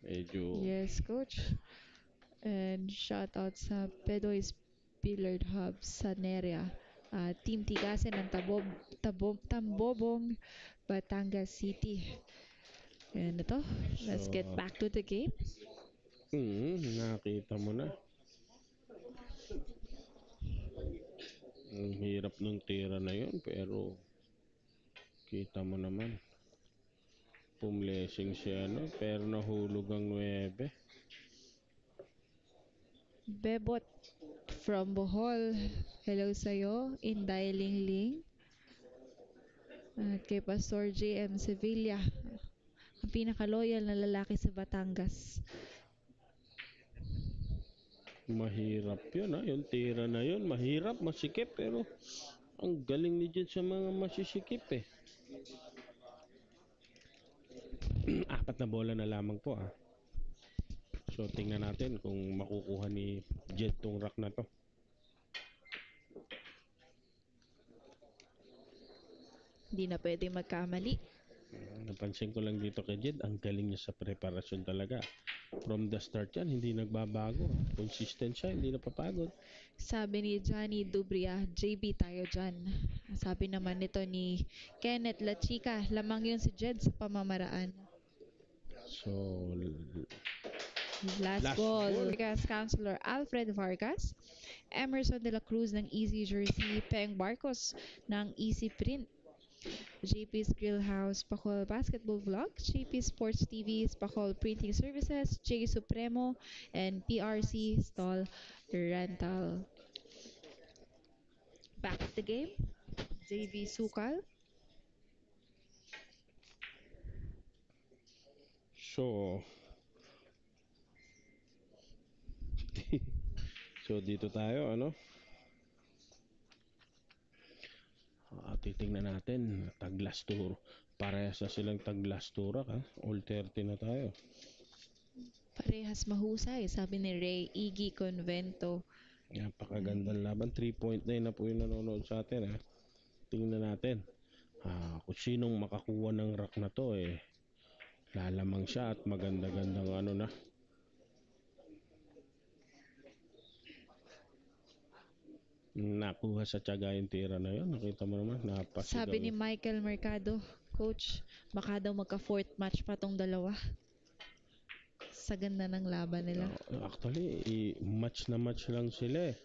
Medyo, Yes, coach. And shout out sa Pedoy's Billiard Hub sa Neria. Team Tigasen ng Tambobong, Batangas City. And ito, let's get so, back to the game. nakita mo na. Ang hirap ng tira na yun, pero kita mo naman. Pumlesing siya, pero nahulog ang 9. Bebot from Bohol. Hello sa'yo. Inday Lingling. At kay Pastor JM Sevilla. Ang pinaka-loyal na lalaki sa Batangas. Mahirap yun, yung tira na yun. Mahirap, masikip, pero ang galing ni Jed sa mga masisikip, 4 na bola na lamang po, So, tingnan natin kung makukuha ni Jed tong rack na to. Hindi na pwede magkamali. Napansin ko lang dito kay Jed, ang galing niya sa preparasyon talaga. From the start yan, hindi nagbabago. Consistent siya, hindi napapagod. Sabi ni Johnny Dubria, JB tayo dyan. Sabi naman nito ni Kenneth La Chica, lamang yun si Jed sa pamamaraan. So, Last goal. Vargas Counselor Alfred Vargas, Emerson de la Cruz ng Easy Jersey, Peng Barcos ng Easy Print, JP's Grill House, Pacol Basketball Vlog, JP Sports TV, Pacol Printing Services, J Supremo, and PRC Stall Rental. Back to the game. JV Sukal. So, dito tayo, titingnan natin, taglas tour. Parehas na silang taglas turak, All 30 na tayo. Parehas mahusay, sabi ni Ray Iggy Convento. Napakagandang laban. 3.9 na po yung nanonood sa atin, Tingnan natin. Kung sinong makakuha ng rack na to, lalamang siya at maganda-gandang na. Nakuha sa tiyaga yung tira na yun. Nakita mo naman, napasigaw. Sabi ni Michael Mercado, Coach, baka daw magka-fourth match pa tong dalawa. Sa ganda ng laban nila. Actually, match na match lang sila,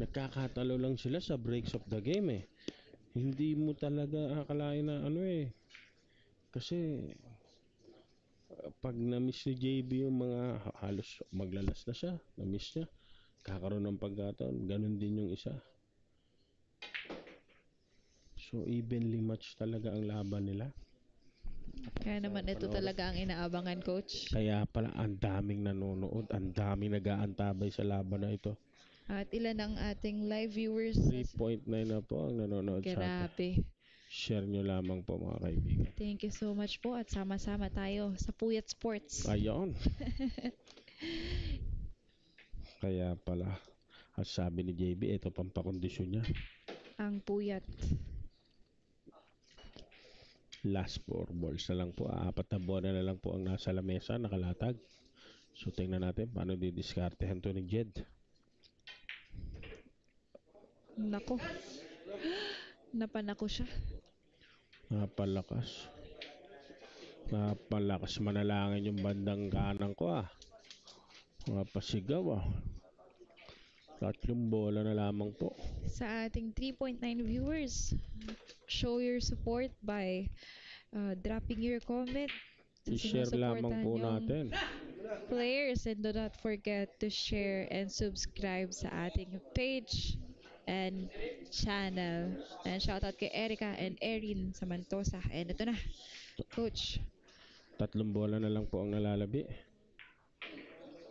Nagkakatalo lang sila sa breaks of the game, Hindi mo talaga akalain na Kasi pag na-miss ni JB yung mga halos maglalas na siya, na-miss niya. Kakaroon ng pagkataon, ganun din yung isa. So, evenly match talaga ang laban nila. Kaya naman ito talaga ang inaabangan, Coach. Kaya pala ang daming nanonood, ang daming nag-aantabay sa laban na ito. At ilan ang ating live viewers? 3.9 na po ang nanonood sa atin. Grabe. Share nyo lamang po mga kaibigan. Thank you so much po at sama-sama tayo sa Puyat Sports. Ayon. Kaya pala, at sabi ni JB, ito pampakondisyon niya. Ang puyat. Last 4 balls na lang po. 4 na bola na lang po ang nasa lamesa, nakalatag. So, tingnan natin paano didiskartehan to ni Jed. Nako. Napanako siya. Napalakas. Napalakas manalangin yung bandang kanan ko, Napasigaw, 3 bola na lamang po. Sa ating 3.9 viewers, show your support by dropping your comment. I-share lamang po natin. Players, and do not forget to share and subscribe sa ating page and channel. And shout out kay Erica and Erin Samantosa. And ito na, Coach. 3 bola na lang po ang nalalabi.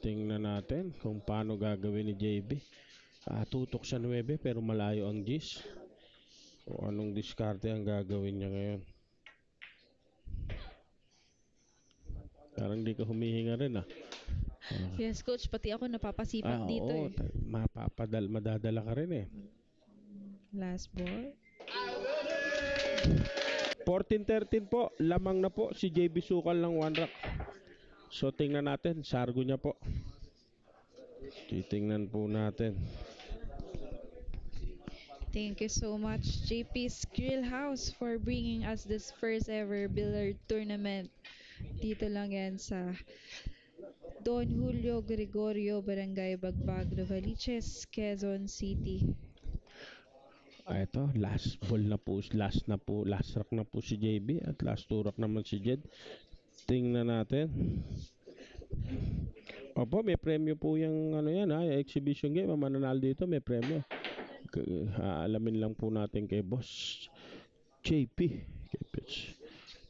Tingnan natin kung paano gagawin ni JB. Tutok sa 9 pero malayo ang G's. O anong diskarte ang gagawin niya ngayon. Parang di ka humihinga rin ah. Yes, coach, pati ako napapasipat dito Oo, eh. madadala ka rin eh. Last ball. 14-13 po, lamang na po si JB Sukal ng one rack. So tingnan natin, sargo niya po. Titingnan po natin. Thank you so much, JP's Grill House, for bringing us this first ever billiard tournament. Dito lang yan sa Don Julio Gregorio, Barangay Bagbag, Novaliches, Quezon City. Ito, last ball na po, last rack na po si JB at last two rack naman si Jed. Tingnan natin. Opo, may premyo po yung ano yan ha, exhibition game. Ang mananalo dito may premyo. Alamin lang po natin kay Boss JP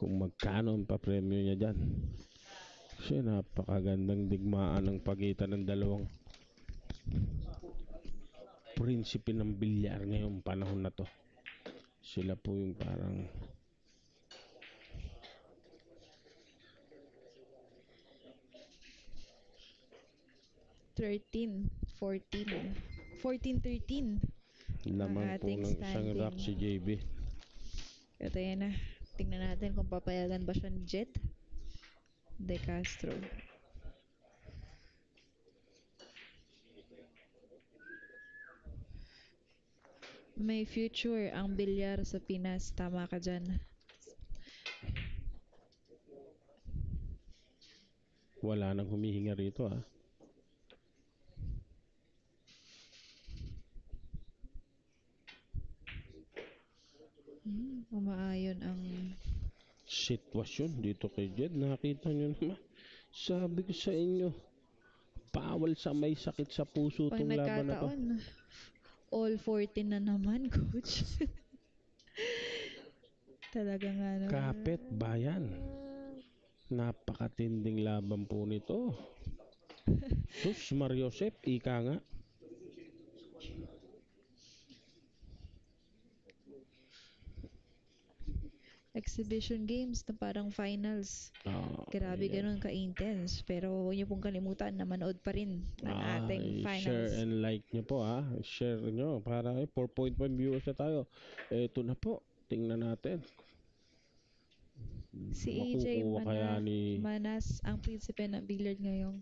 kung magkano ang papremyo niya dyan. Kasi napakagandang digmaan ng pagitan ng dalawang prinsipe ng bilyar ngayong panahon na to. Sila po yung parang 14-13 lamang po ating ng isang standing. rack si JB. Ito yan na. Tingnan natin kung papayagan ba siya ni Jet De Castro. May future ang bilyar sa Pinas. Tama ka dyan. Wala nang humihinga rito ah. Umaayon ang sitwasyon dito kay Jed. Nakita nyo naman. Sabi ko sa inyo, bawal sa may sakit sa puso pag itong laban na to. nagkataon. All 14 na naman, coach. Talaga nga naman. Kapit bayan. Napakatinding laban po nito. Sus Mariosep, ika nga. Exhibition games na parang finals. Grabe, Ayan. ganun ka-intense. Pero huwag niyo pong kalimutan na manood pa rin ng ating finals. Share and like nyo po ha. Share nyo para 4.5 viewers na tayo. Ito na po. Tingnan natin. Si AJ Makukuha kaya ni... Manas ang prinsipe ng billiard ngayon.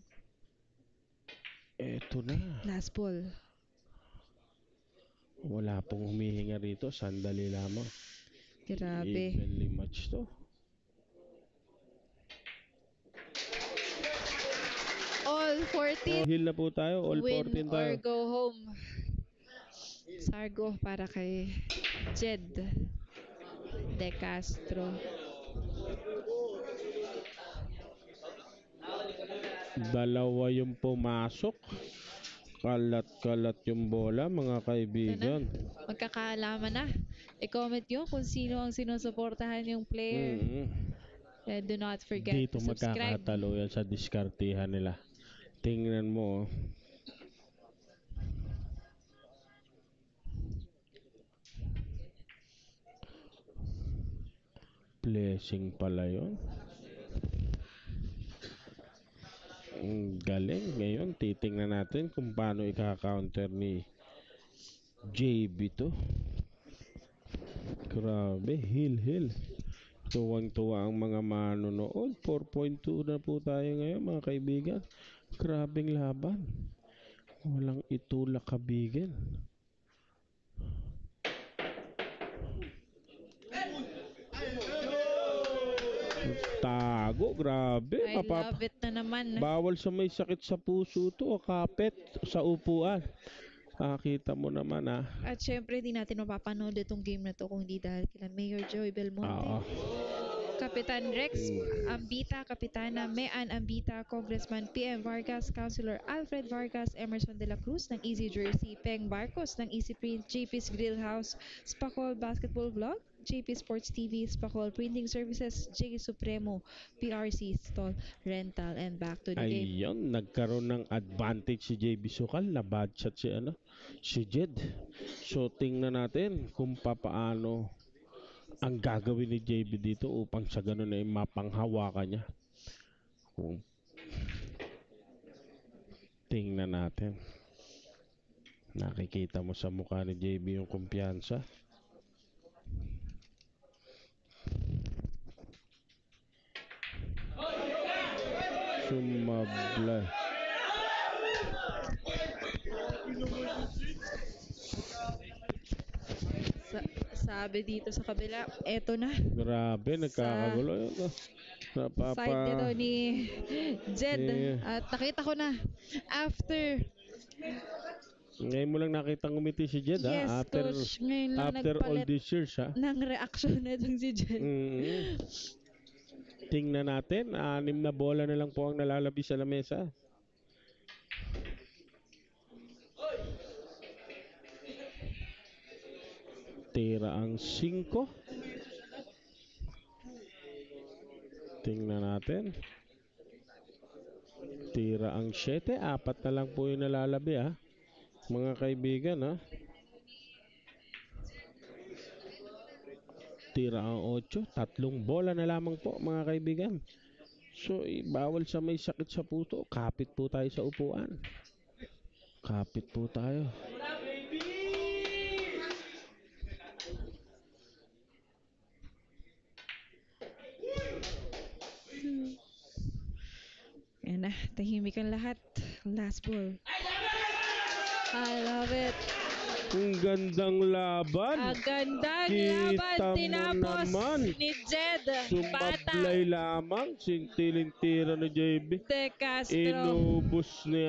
Ito na. Last ball. Wala pong humihinga rito. Sandali lamang. Grabe. Evenly match to. All 14. Heal na po tayo. All Win 14 tayo. or go home. Sargo para kay Jed De Castro. Dalawa yung pumasok. Kalat-kalat yung bola, mga kaibigan. Magkakaalaman na. I-comment nyo kung sino ang sinusuportahan yung player. And do not forget Dito to subscribe. magkakatalo yan sa diskartihan nila. Tingnan mo. Blessing pala yun. Ang galing. Ngayon, titingnan natin kung paano i-counter ni JB to. Grabe, heal. Tuwang-tuwa ang mga manonood. 4.2 na po tayo ngayon, mga kaibigan. Grabeng laban. Walang itulak kabigin. Tago, grabe. I love it na naman. Bawal sa may sakit sa puso to, kapit sa upuan. Nakita mo naman ah. At syempre, di natin mapapanood itong game na to kung hindi dahil kila Mayor Joey Belmonte. Kapitan Rex Ambita, Kapitana Mean Ambita, Congressman PM Vargas, Councilor Alfred Vargas, Emerson de la Cruz ng Easy Jersey, Peng Barcos ng Easy Print, JP's Grill House, Spacol Basketball Vlog, JP Sports TV, Spacol Printing Services, J Supremo, PRC Stall Rental, and back to the game. Ayun, nagkaroon ng advantage si JB Sukal, na bad shot si Jed. So tingnan natin kung paano ang gagawin ni JB dito upang sa ganun ay mapanghawakan niya. Kung tingnan natin. Nakikita mo sa mukha ni JB yung kumpiyansa. Sumabla. Sabi dito sa kabila, eto na. Grabe, nagkakagulo yun. Side nito ni Jed. Yeah. At nakita ko na, after, Ngayon mo lang nakita ngumiti si Jed, yes, ha? coach, ngayon lang After all nagpalit these years, ha? ng reaction na itong si Jed. Tingnan natin, 6 na bola na lang po ang nalalabi sa lamesa. Tira ang 5. Tingnan natin. Tira ang 7. 4 na lang po yung nalalabi, ha? Mga kaibigan, ha? Tira ang 8. 3 bola na lamang po, mga kaibigan. So, bawal sa may sakit sa puso. Kapit po tayo sa upuan. Kapit po tayo. Yan na, tahimik ang lahat. Last ball. I love it. Ang gandang laban. Ang gandang Kita laban mo tinapos naman. ni Jed. Sumablay lamang. Sintiling tira ni JB. De Castro. Inubos ni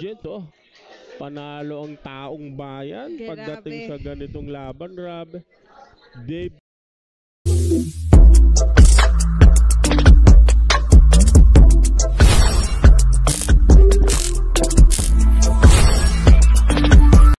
Jed, panalo ang taong bayan. Grabe. Pagdating sa ganitong laban, grabe. Dave